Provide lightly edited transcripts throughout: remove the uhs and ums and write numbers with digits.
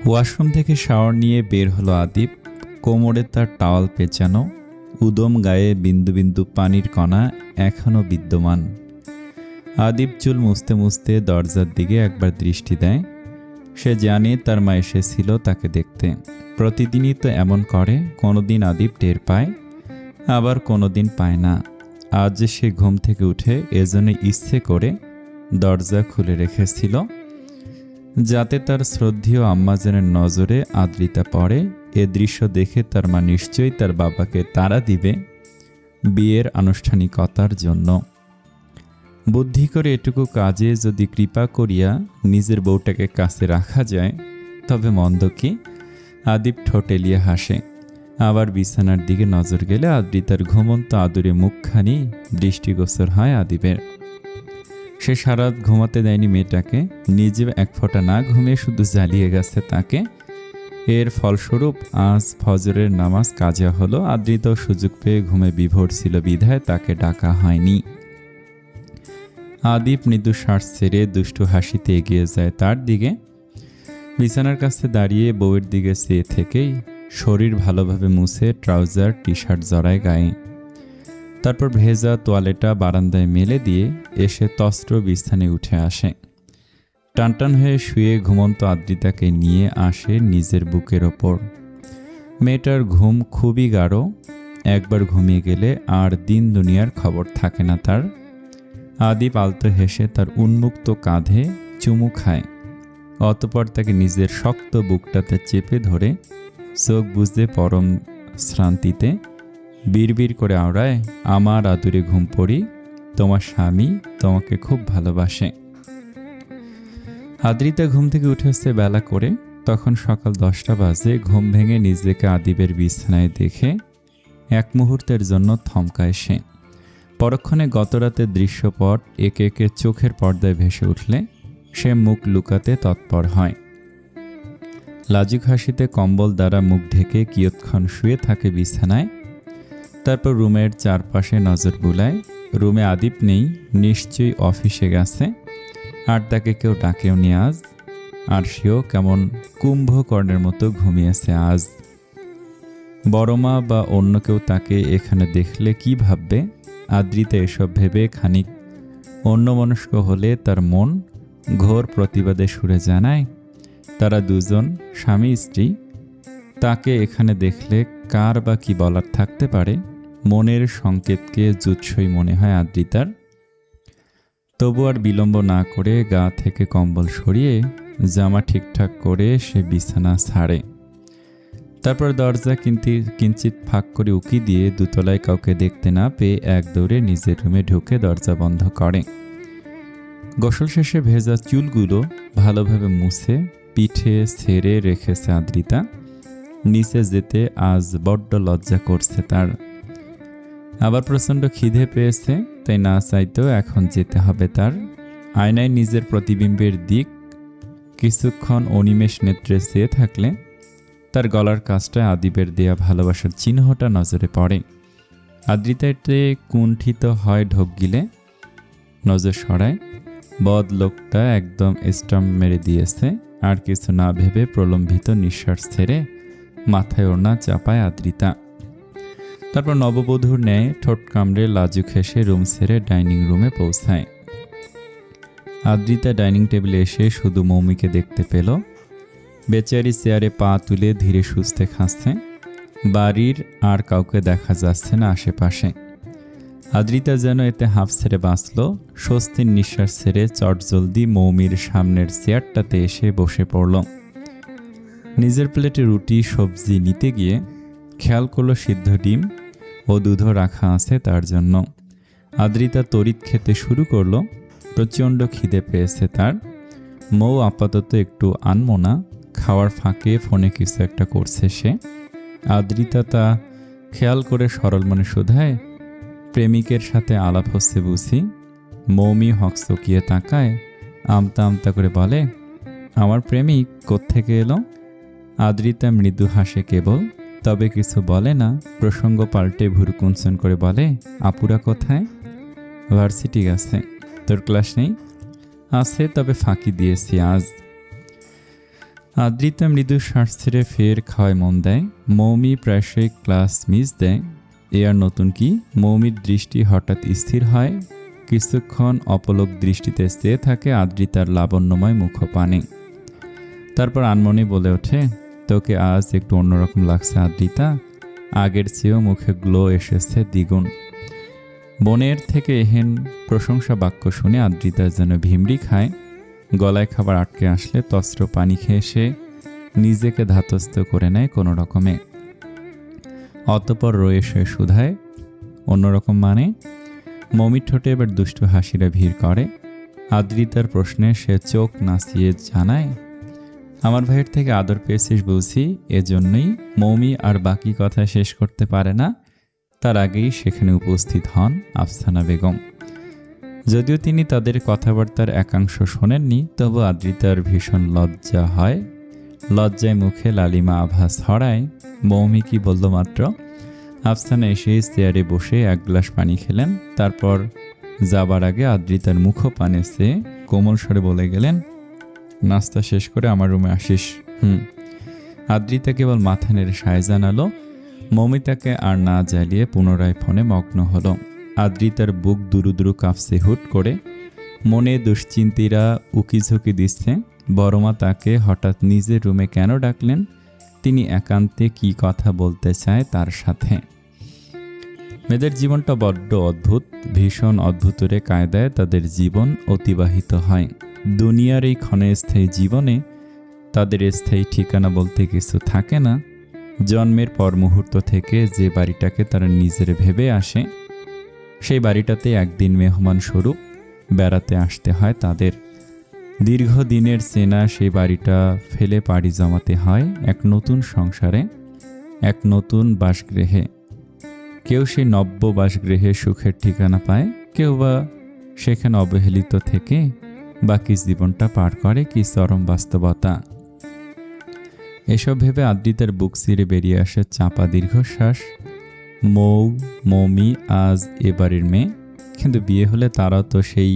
Washroom থেকে shower নিয়ে বের হলো আদিব। কোমরে তার টাওয়াল পেঁচানো, উদম গায়ে বিন্দু বিন্দু পানির কণা এখনও বিদ্যমান। আদিব চুল মুছতে মুছতে দরজার দিকে একবার দৃষ্টি দেয়। সে জানে তার মা এসেছিল তাকে দেখতে। প্রতিদিনই তো এমন করে, কোনোদিন আদিব টের পায়, আবার কোনোদিন পায় না। আজ সে ঘুম থেকে উঠে এজন্য ইচ্ছে করে দরজা খুলে রেখেছিল, যাতে তার শ্রদ্ধেয় আম্মাজানের নজরে আদ্রিতা পড়ে। এ দৃশ্য দেখে তার মা নিশ্চয়ই তার বাবাকে তাড়া দিবে বিয়ের আনুষ্ঠানিকতার জন্য। বুদ্ধি করে এটুকু কাজে যদি কৃপা করিয়া নিজের বউটাকে কাছে রাখা যায়, তবে মন্দ কি? আদিব ঠোঁটেলিয়ে হাসে। আবার বিছানার দিকে নজর গেলে আদ্রিতার ঘুমন্ত আদুরে মুখখানি দৃষ্টিগোচর হয় আদিবের। সে সারাত ঘুমাতে দেয়নি মেয়েটাকে, নিজে এক ফোঁটা না ঘুমিয়ে শুধু জ্বালিয়ে গেছে তাকে। এর ফলস্বরূপ আজ ফজরের নামাজ কাজা হলো। আদ্রিতাও সুযোগ পেয়ে ঘুমে বিভোর ছিল বিধায় তাকে ডাকা হয়নি। আদিব মৃদু শ্বাস ছেড়ে দুষ্টু হাসিতে এগিয়ে যায় তার দিকে। বিছানার কাছে দাঁড়িয়ে বউয়ের দিকে চেয়ে থেকেই শরীর ভালোভাবে মুছে ট্রাউজার টি শার্ট জড়ায় গায়ে। তারপর ভেজা তোয়ালেটা বারান্দায় মেলে দিয়ে এসে তস্ত্র বিছানে উঠে আসে। টানটান হয়ে শুয়ে ঘুমন্ত আদ্রিতাকে নিয়ে আসে নিজের বুকের ওপর। মেয়েটার ঘুম খুবই গাঢ়। একবার ঘুমিয়ে গেলে আর দিন দুনিয়ার খবর থাকে না তার। আদিব আলতো হেসে তার উন্মুক্ত কাঁধে চুমু খায়। অতঃপর তাকে নিজের শক্ত বুকটাতে চেপে ধরে চোখ বুঝে পরম শ্রান্তিতে বিড়বিড় করে আওড়ায়, আমার আদুরে ঘুম পড়ি, তোমার স্বামী তোমাকে খুব ভালোবাসে। আদ্রিতা ঘুম থেকে উঠে আসছে বেলা করে। তখন সকাল 10টা বাজে। ঘুম ভেঙে নিজেকে আদিবের বিছানায় দেখে এক মুহূর্তের জন্য থমকায় সে। পরক্ষণে গতরাতের দৃশ্যপট একে একে চোখের পর্দায় ভেসে উঠলে সে মুখ লুকাতে তৎপর হয়। লাজুক হাসিতে কম্বল দ্বারা মুখ ঢেকে কিয়ৎক্ষণ শুয়ে থাকে বিছানায়। তারপর রুমের চারপাশে নজর বুলায়। রুমে আদিব নেই, নিশ্চয়ই অফিসে গেছে। আর তাকে কেউ ডাকেও নি আজ। আর সেও কেমন কুম্ভকর্ণের মতো ঘুমিয়েছে আজ। বড় মা বা অন্য কেউ তাকে এখানে দেখলে কি ভাববে? আদ্রিতা এসব ভেবে খানিক অন্যমনস্ক হলে তার মন ঘোর প্রতিবাদে সুরে জানায়, তারা দুজন স্বামী স্ত্রী, তাকে এখানে দেখলে কার বা কি বলার থাকতে পারে? মনের সংকেতকে জুৎসই মনে হয় আদ্রিতার। তবু আর বিলম্ব না করে গা থেকে কম্বল সরিয়ে জামা ঠিকঠাক করে সে বিছানা ছাড়ে। তারপর দরজা কিঞ্চিত ফাঁক করে উকি দিয়ে দোতলায় কাউকে দেখতে না পেয়ে এক দৌড়ে নিজের রুমে ঢুকে দরজা বন্ধ করে। গোসল শেষে ভেজা চুলগুলো ভালোভাবে মুছে পিঠে ছেড়ে রেখেছে আদ্রিতা। নিচে যেতে আজ বড্ড লজ্জা করছে তার। আবার প্রচণ্ড খিদে পেয়েছে, তাই না চাইতেও এখন যেতে হবে তার। আয়নায় নিজের প্রতিবিম্বের দিক কিছুক্ষণ অনিমেষ নেত্রে চেয়ে থাকলে তার গলার কাছটায় আদিবের দেয়া ভালোবাসার চিহ্নটা নজরে পড়ে। আদ্রিতা এতে কুণ্ঠিত হয়, ঢোক গিলে নজর সরায়। বদ লোকটা একদম স্টাম্প মেরে দিয়েছে। আর কিছু না ভেবে প্রলম্বিত নিঃশ্বাস ছেড়ে মাথায় ওড়না চাপায় আদ্রিতা। তারপর নববধূর ন্যায় ঠোঁট কামড়ে লাজুক হেসে রুম ছেড়ে ডাইনিং রুমে পৌঁছায়। আদ্রিতা ডাইনিং টেবিলে এসে শুধু মৌমিকে দেখতে পেল। বেচারি চেয়ারে পা তুলে ধীরে সুস্থে খাচ্ছে। বাড়ির আর কাউকে দেখা যাচ্ছে না আশেপাশে। আদ্রিতা যেন এতে হাঁফ ছেড়ে বাঁচল। স্বস্তির নিঃশ্বাস ছেড়ে চটজলদি মৌমির সামনের চেয়ারটাতে এসে বসে পড়ল। নিজের প্লেটে রুটি সবজি নিতে গিয়ে খেয়াল করলো সিদ্ধ ডিম ও দুধও রাখা আছে তার জন্য। আদ্রিতা তড়িৎ খেতে শুরু করলো। প্রচণ্ড খিদে পেয়েছে তার। মৌ আপাতত একটু আনমনা। খাওয়ার ফাঁকে ফোনে কিছু একটা করছে সে। আদ্রিতা তা খেয়াল করে সরল মনে শোধায়, প্রেমিকের সাথে আলাপ হচ্ছে বুঝি? মৌমি হকচকিয়ে তাকায়, আমতা আমতা করে বলে, আমার প্রেমিক কোত্থেকে এলো? আদ্রিতা মৃদু হাসে কেবল, তবে কিছু বলে না। প্রসঙ্গ পাল্টে ভুরু কুঞ্চন করে বলে, আপুরা কোথায়? ভার্সিটি গেছে। তোর ক্লাস নেই? আছে, তবে ফাঁকি দিয়েছি আজ। আদ্রিতা মৃদু শ্বাস ছেড়ে ফের খাওয়ায় মন দেয়। মৌমি প্রায়শই ক্লাস মিস দেয়। এ আর নতুন কি? মৌমির দৃষ্টি হঠাৎ স্থির হয়। কিছুক্ষণ অপলক দৃষ্টিতে চেয়ে থাকে আদ্রিতার লাবণ্যময় মুখপানে। তারপর আনমনে বলে ওঠে, তোকে আজ একটু অন্যরকম লাগছে আদ্রিতা। আগের চেয়েও মুখে গ্লো এসেছে দ্বিগুণ। বোনের থেকে এহেন প্রশংসা বাক্য শুনে আদ্রিতা যেন ভিমড়ি খায়। গলায় খাবার আটকে আসলে তস্ত্র পানি খেয়ে সে নিজেকে ধাতস্থ করে নেয় কোনো রকমে। অতঃপর রয়ে সে শুধায়, অন্যরকম মানে? মমির ঠোঁটে এবার দুষ্টু হাসিরা ভিড় করে। আদ্রিতার প্রশ্নে সে চোখ নাচিয়ে জানায়, আমার ভাইয়ের থেকে আদর পেয়েছিস বুঝি, এজন্যই। মৌমি আর বাকি কথা শেষ করতে পারে না, তার আগেই সেখানে উপস্থিত হন আফসানা বেগম। যদিও তিনি তাদের কথাবার্তার একাংশ শোনেননি, তবু আদ্রিতার ভীষণ লজ্জা হয়। লজ্জায় মুখে লালিমা আভা ছড়ায়। মৌমি কি বলল মাত্র? আফসানা এসে চেয়ারে বসে এক গ্লাস পানি খেলেন। তারপর যাবার আগে আদ্রিতার মুখপানে চেয়ে কোমল স্বরে বলে গেলেন, নাস্তা শেষ করে আমার রুমে আসিস। আদ্রিতা কেবল মাথা নেড়ে সায় জানালো। মৌমি তাকে আর না জ্বালিয়ে পুনরায় ফোনে মগ্ন হলো। আদ্রিতার বুক দুরু দুরু কাঁপছে হুট করে। মনে দুশ্চিন্তিরা উকিঝুঁকি দিচ্ছে। বড়মা তাকে হঠাৎ নিজের রুমে কেন ডাকলেন? তিনি একান্তে কি কথা বলতে চায় তার সাথে। মেয়েদের জীবনটা বড্ড অদ্ভুত, ভীষণ অদ্ভুতরে কায়দায় তাদের জীবন অতিবাহিত হয়। দুনিয়ার এই ক্ষণস্থায়ী জীবনে তাদের স্থায়ী ঠিকানা বলতে কিছু থাকে না। জন্মের পর মুহূর্ত থেকে যে বাড়িটাকে তারা নিজের ভেবে আসে, সেই বাড়িটাতে একদিন মেহমান স্বরূপ বেড়াতে আসতে হয় তাদের। দীর্ঘদিনের চেনা সেই বাড়িটা ফেলে পাড়ি জমাতে হয় এক নতুন সংসারে, এক নতুন বাসগৃহে। কেউ সেই নব্য বাসগৃহে সুখের ঠিকানা পায়, কেউ বা সেখানে অবহেলিত থেকে বাকি জীবনটা পার করে কি চরম বাস্তবতা। এসব ভেবে আদ্রিতার বুক চিরে বেরিয়ে আসে চাপা দীর্ঘশ্বাস। মৌমি আজ এবারের মেয়ে, কিন্তু বিয়ে হলে তারাও তো সেই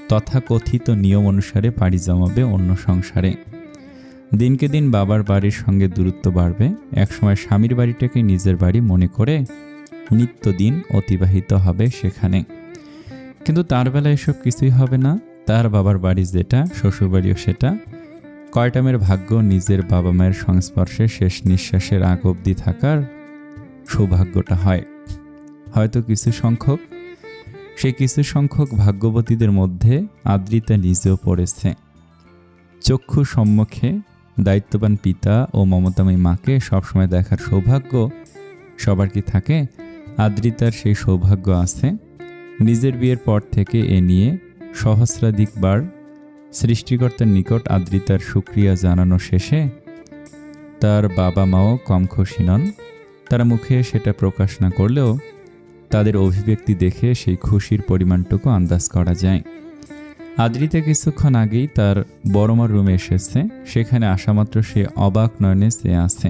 তথাকথিত নিয়ম অনুসারে পাড়ি জমাবে অন্য সংসারে। দিনকে দিন বাবার বাড়ির সঙ্গে দূরত্ব বাড়বে। একসময় স্বামীর বাড়িটাকে নিজের বাড়ি মনে করে নিত্যদিন অতিবাহিত হবে সেখানে। কিন্তু তার বেলা এসব কিছুই হবে না। তার বাবার বাড়ি যেটা, শ্বশুরবাড়িও সেটা। কয়টা মেয়ের ভাগ্য নিজের বাবা মায়ের সংস্পর্শে শেষ নিঃশ্বাসের আগ অবধি থাকার সৌভাগ্যটা হয়? হয়তো কিছু সংখ্যক। সেই কিছু সংখ্যক ভাগ্যবতীদের মধ্যে আদ্রিতা নিজেও পড়েছে। চক্ষু সম্মুখে দায়িত্ববান পিতা ও মমতাময়ী মাকে সবসময় দেখার সৌভাগ্য সবার কি থাকে? আদ্রিতার সেই সৌভাগ্য আছে। নিজের বিয়ের পর থেকে এ নিয়ে সহস্রাধিকবার সৃষ্টিকর্তার নিকট আদ্রিতার শুকরিয়া জানানো শেষে তার বাবা মাও কম খুশি নন। তারা মুখে সেটা প্রকাশ না করলেও তাদের অভিব্যক্তি দেখে সেই খুশির পরিমাণটুকু আন্দাজ করা যায়। আদ্রিতা কিছুক্ষণ আগেই তার বড়মার রুমে এসেছে। সেখানে আসামাত্র সে অবাক নয়নে চেয়ে আছে।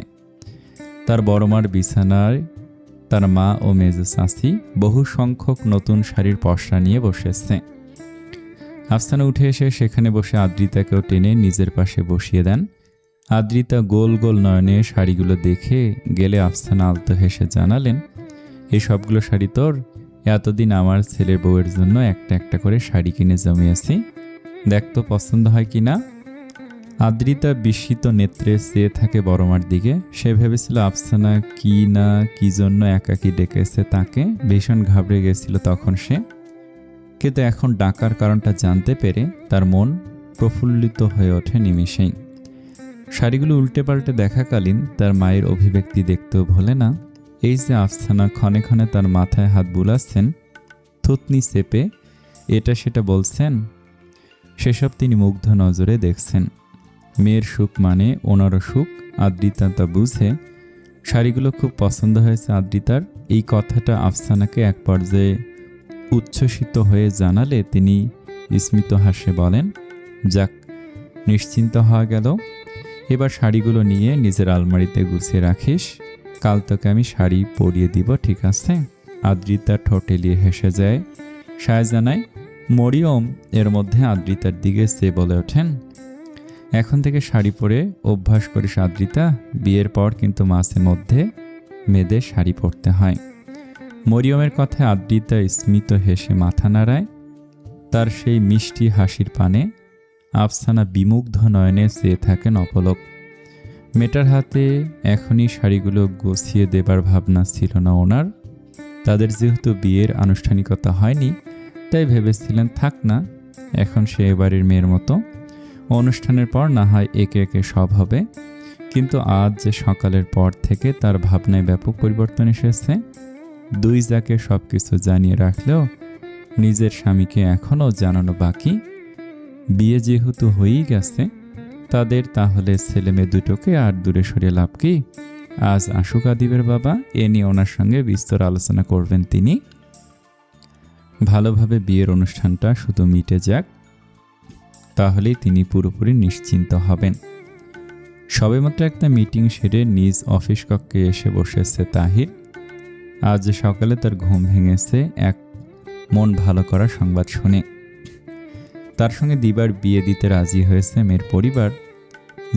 তার বড়মার বিছানায় তার মা ও মেজো চাচি বহু সংখ্যক নতুন শাড়ির পসরা নিয়ে বসেছে। আফসানা উঠে এসে সেখানে বসে আদ্রিতাকেও টেনে নিজের পাশে বসিয়ে দেন। আদ্রিতা গোল গোল নয়নে শাড়িগুলো দেখে গেলে আফসানা আলতো হেসে জানালেন, এই সবগুলো শাড়ি তোর? এতদিন আমার ছেলের বউয়ের জন্য একটা একটা করে শাড়ি কিনে জমিয়েছি, দেখ তো পছন্দ হয় কি না। আদ্রিতা বিস্মিত নেত্রে চেয়ে থাকে বড়মার দিকে। সে ভেবেছিল আফসানা কি না কি জন্য একাকী ডেকেছে তাকে। ভীষণ ঘাবড়ে গেছিল তখন সে। কিন্তু এখন ডাকার কারণটা জানতে পেরে তার মন প্রফুল্লিত হয়ে ওঠে নিমেষেই। শাড়িগুলো উল্টে পাল্টে দেখাকালীন তার মায়ের অভিব্যক্তি দেখতেও ভোলে না। এই যে আফসানা ক্ষণে ক্ষণে তার মাথায় হাত বুলাচ্ছেন, থুতনি চেপে এটা সেটা বলছেন, সেসব তিনি মুগ্ধ নজরে দেখছেন। মেয়ের সুখ মানে ওনারও সুখ। আদ্রিতা তা বুঝে। শাড়িগুলো খুব পছন্দ হয়েছে আদ্রিতার। এই কথাটা আফসানাকে এক পর্যায়ে উচ্ছ্বসিত হয়ে জানালে তিনি স্মিত হাসে বলেন, যাক, নিশ্চিন্ত হওয়া গেল। এবার শাড়িগুলো নিয়ে নিজের আলমারিতে গুছিয়ে রাখিস। কাল তোকে আমি শাড়ি পরিয়ে দিব, ঠিক আছে? আদ্রিতা ঠোঁটেলিয়ে হেসে যায়, সায় জানায়। মরিয়ম এর মধ্যে আদ্রিতার দিকে চেয়ে বলে ওঠেন, এখন থেকে শাড়ি পরে অভ্যাস করিস আদ্রিতা, বিয়ের পর কিন্তু মাঝে মধ্যে মেয়েদের শাড়ি পরতে হয়। মরিয়মের কথায় আদ্রিতা স্মিত হেসে মাথা নাড়ায়। তার সেই মিষ্টি হাসির পানে আফসানা বিমুগ্ধ নয়নে চেয়ে থাকেন অপলক। মেয়েটার হাতে এখনই শাড়িগুলো গুছিয়ে দেবার ভাবনা ছিল না ওনার। তাদের যেহেতু বিয়ের আনুষ্ঠানিকতা হয়নি, তাই ভেবেছিলেন থাক না, এখন সে এবারের মেয়ের মতো, অনুষ্ঠানের পর না হয় একে একে সব হবে। কিন্তু আজ যে সকালের পর থেকে তার ভাবনায় ব্যাপক পরিবর্তন এসেছে। দুই যাকে সব কিছু জানিয়ে রাখলেও নিজের স্বামীকে এখনও জানানো বাকি। বিয়ে যেহেতু হয়েই গেছে তাদের, তাহলে ছেলে মেয়ে দুটোকে আর দূরে সরিয়ে লাভ কি? আজ আসুক আদিবের বাবা, এ নিয়ে ওনার সঙ্গে বিস্তর আলোচনা করবেন তিনি। ভালোভাবে বিয়ের অনুষ্ঠানটা শুধু মিটে যাক, তাহলেই তিনি পুরোপুরি নিশ্চিন্ত হবেন। সবেমাত্র একটা মিটিং সেরে নিজ অফিস কক্ষে এসে বসেছে তাহির। আজ সকালে তার ঘুম ভেঙেছে এক মন ভালো করা সংবাদ শুনে। তার সঙ্গে দিবার বিয়ে দিতে রাজি হয়েছে মেয়ের পরিবার,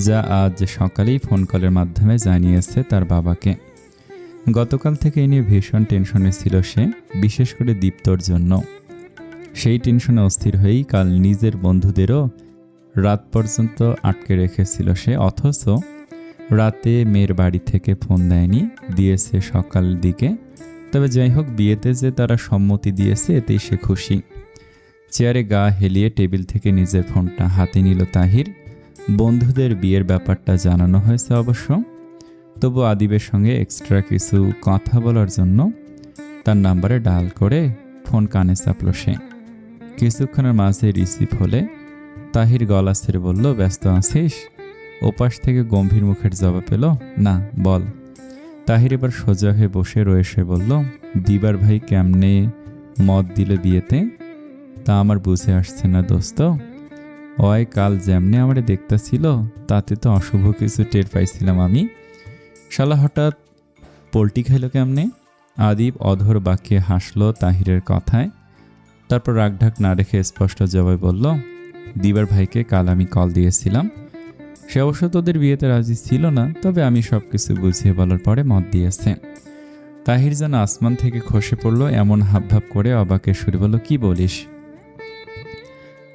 যা আজ সকালেই ফোন কলের মাধ্যমে জানিয়েছে তার বাবাকে। গতকাল থেকে এ নিয়ে ভীষণ টেনশনে ছিল সে, বিশেষ করে দীপ্তর জন্য। সেই টেনশনে অস্থির হয়েই কাল নিজের বন্ধুদেরও রাত পর্যন্ত আটকে রেখেছিল সে। অথচ রাতে মেয়ের বাড়ি থেকে ফোন দেয়নি, দিয়েছে সকাল দিকে। তবে যাই হোক, বিয়েতে যে তারা সম্মতি দিয়েছে এতেই সে খুশি। চেয়ারে গা হেলিয়ে টেবিল থেকে নিজের ফোনটা হাতে নিল তাহির। বন্ধুদের বিয়ের ব্যাপারটা জানানো হয়েছে অবশ্য, তবু আদিবের সঙ্গে এক্সট্রা কিছু কথা বলার জন্য তার নাম্বারে ডায়াল করে ফোন কানে চাপল সে। কিছুক্ষণের মাঝে রিসিভ হলে তাহির গলা ছেড়ে বলল, ব্যস্ত আছিস? ওপাশ থেকে গম্ভীর মুখের জবাব পেল, না বল। তাহির এবার সোজা হয়ে বসে রয়েছে বলল, দিবার ভাই কেমনে মত দিল বিয়েতে, তা আমার বুঝে আসছে না দোস্ত। ওই কাল যেমনে আমারে দেখতেছিল তাতে তো অশুভ কিছু টের পাইছিলাম আমি। শালা হঠাৎ পোল্টি খাইল কেমনে? আদিব অধর বাক্যে হাসলো তাহিরের কথায়, তারপর রাগঢাক না রেখে স্পষ্ট জবাব বলল, দিবার ভাইকে কাল আমি কল দিয়েছিলাম। সে অবশ্য তোদের বিয়েতে রাজি ছিল না, তবে আমি সব কিছু বুঝিয়ে বলার পরে মত দিয়েছে। তাহির যেন আসমান থেকে খসে পড়লো এমন হাবভাব করে অবাকের সুরে বলল, কি বলিস?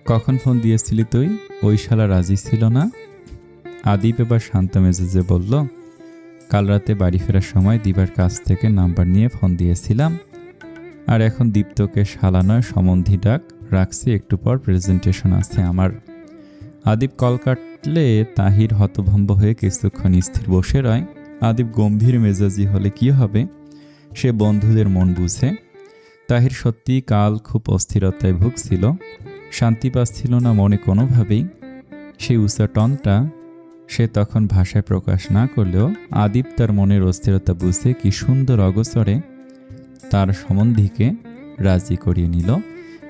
কখন ফোন দিয়েছিলি তুই? ওই শালা রাজি ছিল না। আদিব এবার শান্ত মেজাজে বলল, কাল রাতে বাড়ি ফেরার সময় দিবার কাছ থেকে নাম্বার নিয়ে ফোন দিয়েছিলাম, আর এখন দীপ্তকে শালা নয় সম্বন্ধী ডাক রাখছি, একটু পর প্রেজেন্টেশন আছে আমার। আদিব কল কাটলে তাহির হতভম্ব হয়ে কিছুক্ষণ স্থির বসে রয়। আদিব গম্ভীর মেজাজি হলে কি হবে, সে বন্ধুদের মন বুঝে। তাহির সত্যি কাল খুব অস্থিরতায় ভুগছিল, শান্তি পাচ্ছিল না মনে কোনোভাবেই। সেই উচ্চাটনটা সে তখন ভাষায় প্রকাশ না করলেও আদিব তার মনের অস্থিরতা বুঝে কি সুন্দর অগোচরে তার সম্বন্ধীকে রাজি করিয়ে নিল।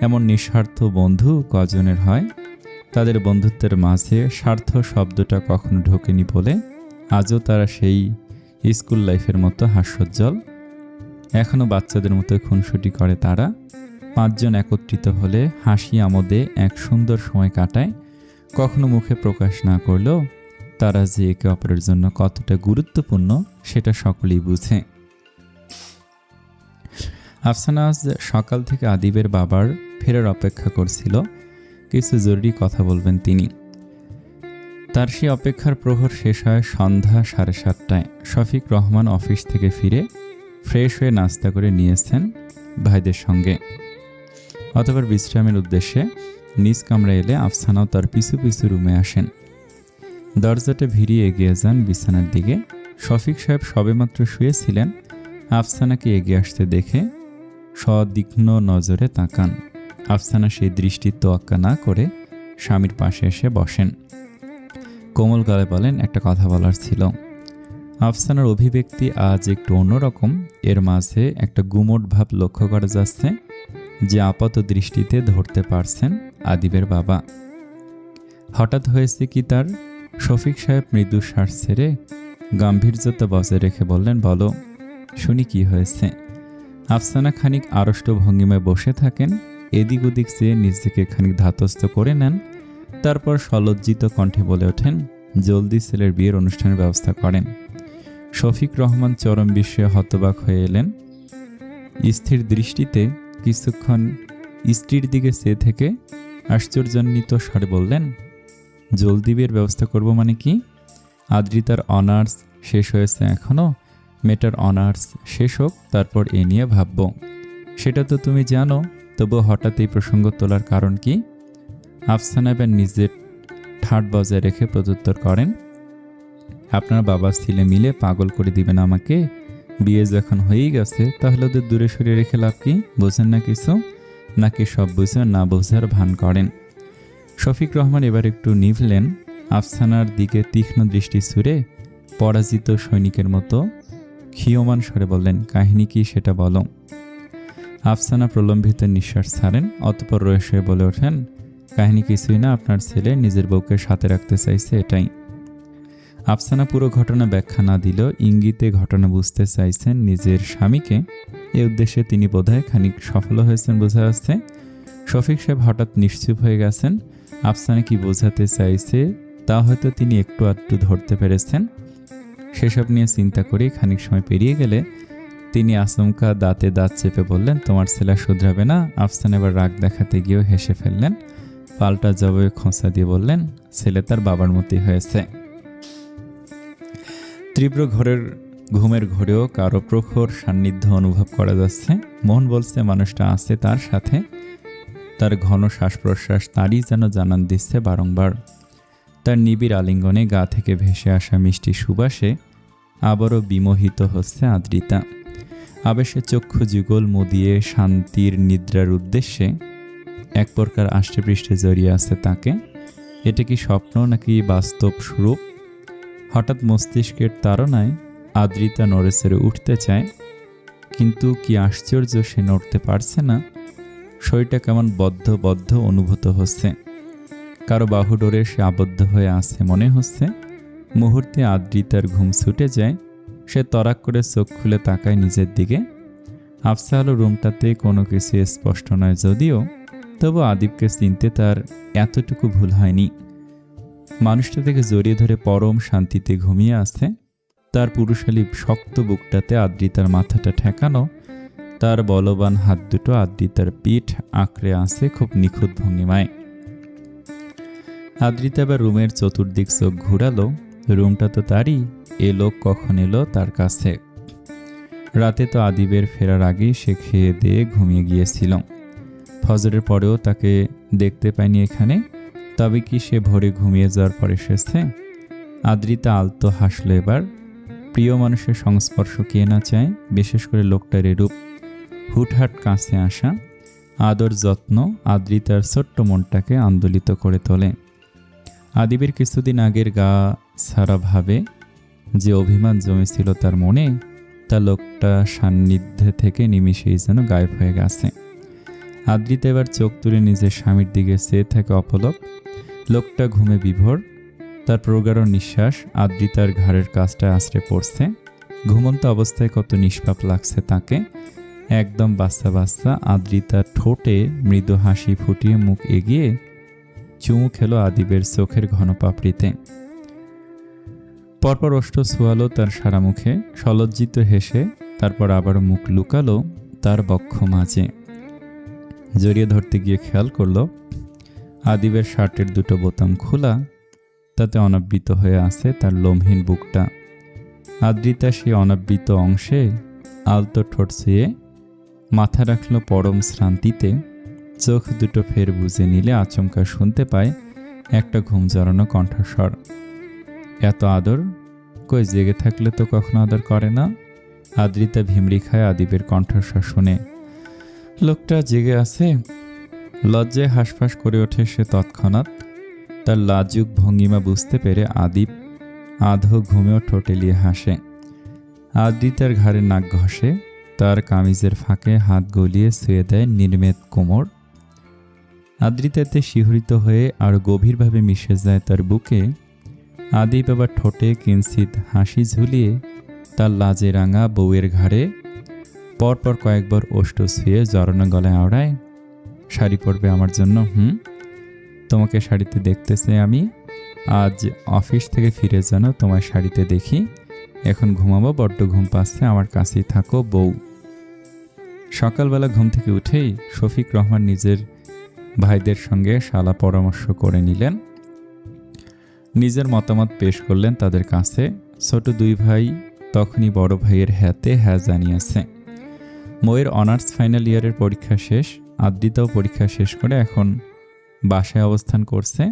এমন নিঃস্বার্থ বন্ধু কজনের হয়? তাদের বন্ধুত্বের মাঝে স্বার্থ শব্দটা কখনো ঢোকেনি বলে আজও তারা সেই স্কুল লাইফের মতো হাস্যোজ্জ্বল। এখনও বাচ্চাদের মতো খুনসুটি করে তারা। পাঁচজন একত্রিত হলে হাসি আমোদে এক সুন্দর সময় কাটায়। কখনো মুখে প্রকাশ না করলেও তারা যে একে অপরের জন্য কতটা গুরুত্বপূর্ণ সেটা সকলেই বুঝে। আফসানা আজ সকাল থেকে আদিবের বাবার ফেরার অপেক্ষা করছিল, কিছু জরুরি কথা বলবেন তিনি। তার সেই অপেক্ষার প্রহর শেষ হয় সন্ধ্যা 7:30টায়। শফিক রহমান অফিস থেকে ফিরে ফ্রেশ হয়ে নাস্তা করে নিয়েছেন ভাইদের সঙ্গে, অতঃপর বিশ্রামের উদ্দেশ্যে নিজ কামরায় এলে আফসানাও তার পিছু পিছু রুমে আসেন। দরজাটা ভিড়িয়ে এগিয়ে যান বিছানার দিকে। শফিক সাহেব সবেমাত্র শুয়েছিলেন। আফসানাকে এগিয়ে আসতে দেখে সদিগ্ন নজরে তাকান। আফসানা সেই দৃষ্টির তোয়াক্কা না করে স্বামীর পাশে এসে বসেন। কোমল গলায় বলেন, একটা কথা বলার ছিল। আফসানার অভিব্যক্তি আজ একটু অন্যরকম। এর মাঝে একটা গুমোট ভাব লক্ষ্য করা যাচ্ছে, যে আপাত দৃষ্টিতে ধরতে পারছেন আদিবের বাবা। হঠাৎ হয়েছে কি তার? শফিক সাহেব মৃদু শ্বাস ছেড়ে গাম্ভীর্যতা বজায় রেখে বললেন, বলো শুনি কি হয়েছে। আফসানা খানিক আড়ষ্ট ভঙ্গিমায় বসে থাকেন, এদিক ওদিক চেয়ে নিজেকে খানিক ধাতস্থ করে নেন। তারপর সলজ্জিত কণ্ঠে বলে ওঠেন, জলদি ছেলের বিয়ের অনুষ্ঠানের ব্যবস্থা করেন। শফিক রহমান চরম বিস্ময়ে হতবাক হয়ে এলেন। স্থির দৃষ্টিতে কিছুক্ষণ স্ত্রীর দিকে চেয়ে থেকে আশ্চর্যান্বিত স্বরে বললেন, জলদি বিয়ের ব্যবস্থা করব মানে কি? আদ্রিতার অনার্স শেষ হয়েছে এখনও, মেয়েটার অনার্স শেষ হোক, তারপর এ নিয়ে ভাবব। সেটা তো তুমি জানো, তবু হঠাৎ এই প্রসঙ্গ তোলার কারণ কি? আফসানা এবার নিজের ঠাট বজায় রেখে প্রত্যুত্তর করেন, আপনার বাবা ছেলে মিলে পাগল করে দিবেন আমাকে। বিয়ে যখন হয়েই গেছে তাহলে ওদের দূরে সরিয়ে রেখে লাভ কি? বোঝেন না কিছু, নাকি সব বুঝে না বোঝার ভান করেন? শফিক রহমান এবার একটু নিভলেন। আফসানার দিকে তীক্ষ্ণ দৃষ্টি ছুঁড়ে পরাজিত সৈনিকের মতো ক্ষীয়মান স্বরে বললেন, কাহিনী কি সেটা বলো। আফসানা প্রলম্বিত নিঃশ্বাস ছাড়েন, অতঃপর রহস্য হয়ে বলে ওঠেন, কাহিনী কিছুই না, আপনার ছেলে নিজের বউকে সাথে রাখতে চাইছে, এটাই। আফসানা পুরো ঘটনা ব্যাখ্যা না দিলেও ইঙ্গিতে ঘটনা বুঝতে চাইছেন নিজের স্বামীকে। এ উদ্দেশ্যে তিনি বোধহয় খানিক সফল হয়েছেন বোঝা যাচ্ছে। শফিক সাহেব হঠাৎ নিশ্চুপ হয়ে গেছেন। আফসানা কি বোঝাতে চাইছে তা হয়তো তিনি একটু আধটু ধরতে পেরেছেন। সেসব নিয়ে চিন্তা করেই খানিক সময় পেরিয়ে গেলে তিনি আচমকা দাঁতে দাঁত চেপে বললেন, তোমার ছেলে শুধরাবে না। আফসানা এবার রাগ দেখাতে গিয়েও হেসে ফেললেন। পাল্টা জবাবে খোঁচা দিয়ে বললেন, ছেলে তার বাবার মতোই হয়েছে। তীব্র ঘুমের ঘোরেও কারো প্রখর সান্নিধ্য অনুভব করা যাচ্ছে। মন বলছে মানুষটা আছে তার সাথে, তার ঘন শ্বাস প্রশ্বাস তারই যেন জানান দিচ্ছে বারংবার। তার নিবিড় আলিঙ্গনে গা থেকে ভেসে আসা মিষ্টি সুবাসে আবারও বিমোহিত হচ্ছে আদ্রিতা। আবেশে চক্ষু যুগল মুদিয়ে শান্তির নিদ্রার উদ্দেশ্যে এক প্রকার আষ্টেপৃষ্ঠে জড়িয়ে আছে তাকে। এটা কি স্বপ্ন নাকি বাস্তব স্বরূপ? হঠাৎ মস্তিষ্কের তাড়নায় আদ্রিতা নড়ে চড়ে উঠতে চায়, কিন্তু কি আশ্চর্য, সে নড়তে পারছে না। শরীরটা কেমন বদ্ধ অনুভূত হচ্ছে। কারো বাহু ডোরে সে আবদ্ধ হয়ে আছে মনে হচ্ছে। মুহূর্তে আদ্রিতার ঘুম ছুটে যায়। সে তরাক করে চোখ খুলে তাকায় নিজের দিকে। আফসা আলো রুমটাতে কোনো কিছু স্পষ্ট নয় যদিও, তবু আদিবকে চিনতে তার এতটুকু ভুল হয়নি। মানুষটা থেকে জড়িয়ে ধরে পরম শান্তিতে ঘুমিয়ে আছে। তার পুরুষালী শক্ত বুকটাতে আদ্রিতার মাথাটা ঠেকানো, তার বলবান হাত দুটো আদ্রিতার পিঠ আঁকড়ে আছে খুব নিখুঁত ভঙ্গিমায়। আদ্রিতা এবার রুমের চতুর্দিক চোখ ঘুরালো। রুমটা তো তারই, এ লোক কখন এলো তার কাছে? রাতে তো আদিবের ফেরার আগেই সে খেয়ে দিয়ে ঘুমিয়ে গিয়েছিল। ফজরের পরেও তাকে দেখতে পায়নি এখানে। তবে কি সে ভোরে ঘুমিয়ে যাওয়ার পর এসেছে? আদ্রিতা আলতো হাসলো এবার। প্রিয় মানুষের সংস্পর্শ কে না চায়, বিশেষ করে লোকটার এরূপ হুটহাট কাছে আসা। আদর যত্ন আদ্রিতার ছোট্ট মনটাকে আন্দোলিত করে তোলে। আদিবের কিছুদিন আগের গা ছাড়া ভাবে যে অভিমান জমেছিল তার মনে, তা লোকটা সান্নিধ্যে থেকে নিমিষেই যেন গায়েব হয়ে গেছে। আদ্রিতা এবার চোখ তুলে নিজের স্বামীর দিকে চেয়ে থাকে অপলক। লোকটা ঘুমে বিভোর। তার প্রগাঢ় নিঃশ্বাস আদ্রিতার ঘাড়ের কাছটা আছড়ে পড়ছে। ঘুমন্ত অবস্থায় কত নিষ্পাপ লাগছে তাকে। একদম বাচ্চা বাচ্চা আদ্রিতার ঠোঁটে মৃদু হাসি ফুটিয়ে মুখ এগিয়ে চুমু খেলো আদিবের চোখের ঘন পাপড়িতে। পরপর ওষ্ঠ ছোয়ালো তার সারা মুখে, সলজ্জিত হেসে তারপর আবারও মুখ লুকালো তার বক্ষ মাঝে। জড়িয়ে ধরতে গিয়ে খেয়াল করল আদিবের শার্টের দুটো বোতাম খোলা, তাতে অনাবৃত হয়ে আছে তার লোমহীন বুকটা। আদ্রিতা সেই অনাবৃত অংশে আলতো ঠোঁট ছুঁয়ে মাথা রাখল পরম শ্রান্তিতে। চোখ দুটো ফের বুঝে নিলে আচমকা শুনতে পায় একটা ঘুম জড়ানো কণ্ঠস্বর, এত আদর? কই জেগে থাকলে তো কখনো আদর করে না। আদ্রিতা ভিমড়ি খায় আদিবের কণ্ঠস্বর শুনে। লোকটা জেগে আছে। লজ্জায় হাঁসফাঁস করে ওঠে সে তৎক্ষণাৎ। তার লাজুক ভঙ্গিমা বুঝতে পেরে আদিব আধো ঘুমেও ঠোঁটেলিয়ে হাসে। আদ্রিতার ঘাড়ে নাক ঘষে, তার কামিজের ফাঁকে হাত গলিয়ে শুয়ে দেয় নির্মেদ কোমর। আদ্রিতাতে শিহরিত হয়ে আরো গভীরভাবে মিশে যায় তার বুকে। আদিব আবার ঠোঁটে কিঞ্চিৎ হাসি ঝুলিয়ে তার লাজে রাঙা বউয়ের ঘাড়ে পরপর কয়েকবার ওষ্ঠ ছুঁয়ে জড়ানো গলায় আওড়ায়, শাড়ি পরবে আমার জন্য? তোমাকে শাড়িতে দেখতেছে আমি। আজ অফিস থেকে ফিরে যেন তোমার শাড়িতে দেখি। এখন ঘুমাবো, বড্ড ঘুম পাচ্ছে, আমার কাছেই থাকো বউ। সকালবেলা ঘুম থেকে উঠেই শফিক রহমান নিজের ভাইদের সঙ্গে শালা পরামর্শ করে নিলেন, নিজের মতামত পেশ করলেন তাদের কাছে। ছোট দুই ভাই তখনই বড় ভাইয়ের হাতে হ্যাঁ জানিয়েছে। ময়ের অনার্স ফাইনাল ইয়ারের পরীক্ষা শেষ, আদ্রিতাও পরীক্ষা শেষ করে এখন বাসায় অবস্থান করছে।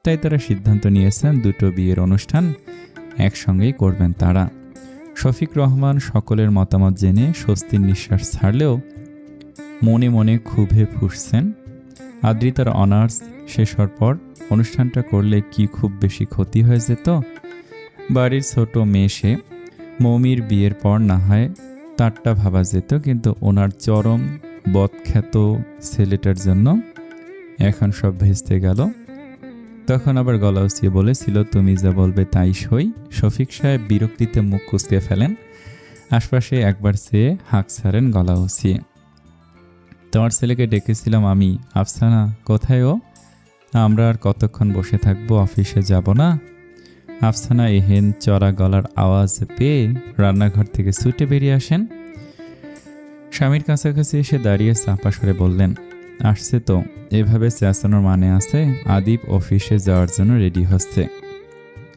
তাই তারা সিদ্ধান্ত নিয়েছেন দুটো বিয়ের অনুষ্ঠান একসঙ্গেই করবেন তারা। শফিক রহমান সকলের মতামত জেনে স্বস্তির নিঃশ্বাস ছাড়লেও মনে মনে ক্ষোভে ফুঁসছেন। আদ্রিতার অনার্স শেষ হওয়ার পর অনুষ্ঠানটা করলে কি খুব বেশি ক্ষতি হয়ে যেত? বাড়ির ছোট মেয়ে সে, মৌমির বিয়ের পর না হয় তারটা ভাবা যেত, কিন্তু ওনার চরম বদখ্যাত ছেলেটার জন্য এখন সব ভেস্তে গেল। তখন আবার গলা উঁচিয়ে বলেছিল, তুমি যা বলবে তাই সই। শফিক সাহেব বিরক্তিতে মুখ কুঁচকে ফেলেন, আশপাশে একবার চেয়ে হাঁক ছাড়েন গলা উঁচিয়ে। তোমার ছেলেকে ডেকেছিলাম আমি। আফসানা কোথায় ও? আমরা আর কতক্ষণ বসে থাকবো, অফিসে যাব না? আফসানা এহেন চড়া গলার আওয়াজ পেয়ে রান্নাঘর থেকে ছুটে বেরিয়ে আসেন। স্বামীর কাছাকাছি এসে দাঁড়িয়ে চাপা সরে বললেন, আসছে তো, এভাবে চেঁচানোর মানে আছে? আদিব অফিসে যাওয়ার জন্য রেডি হচ্ছে।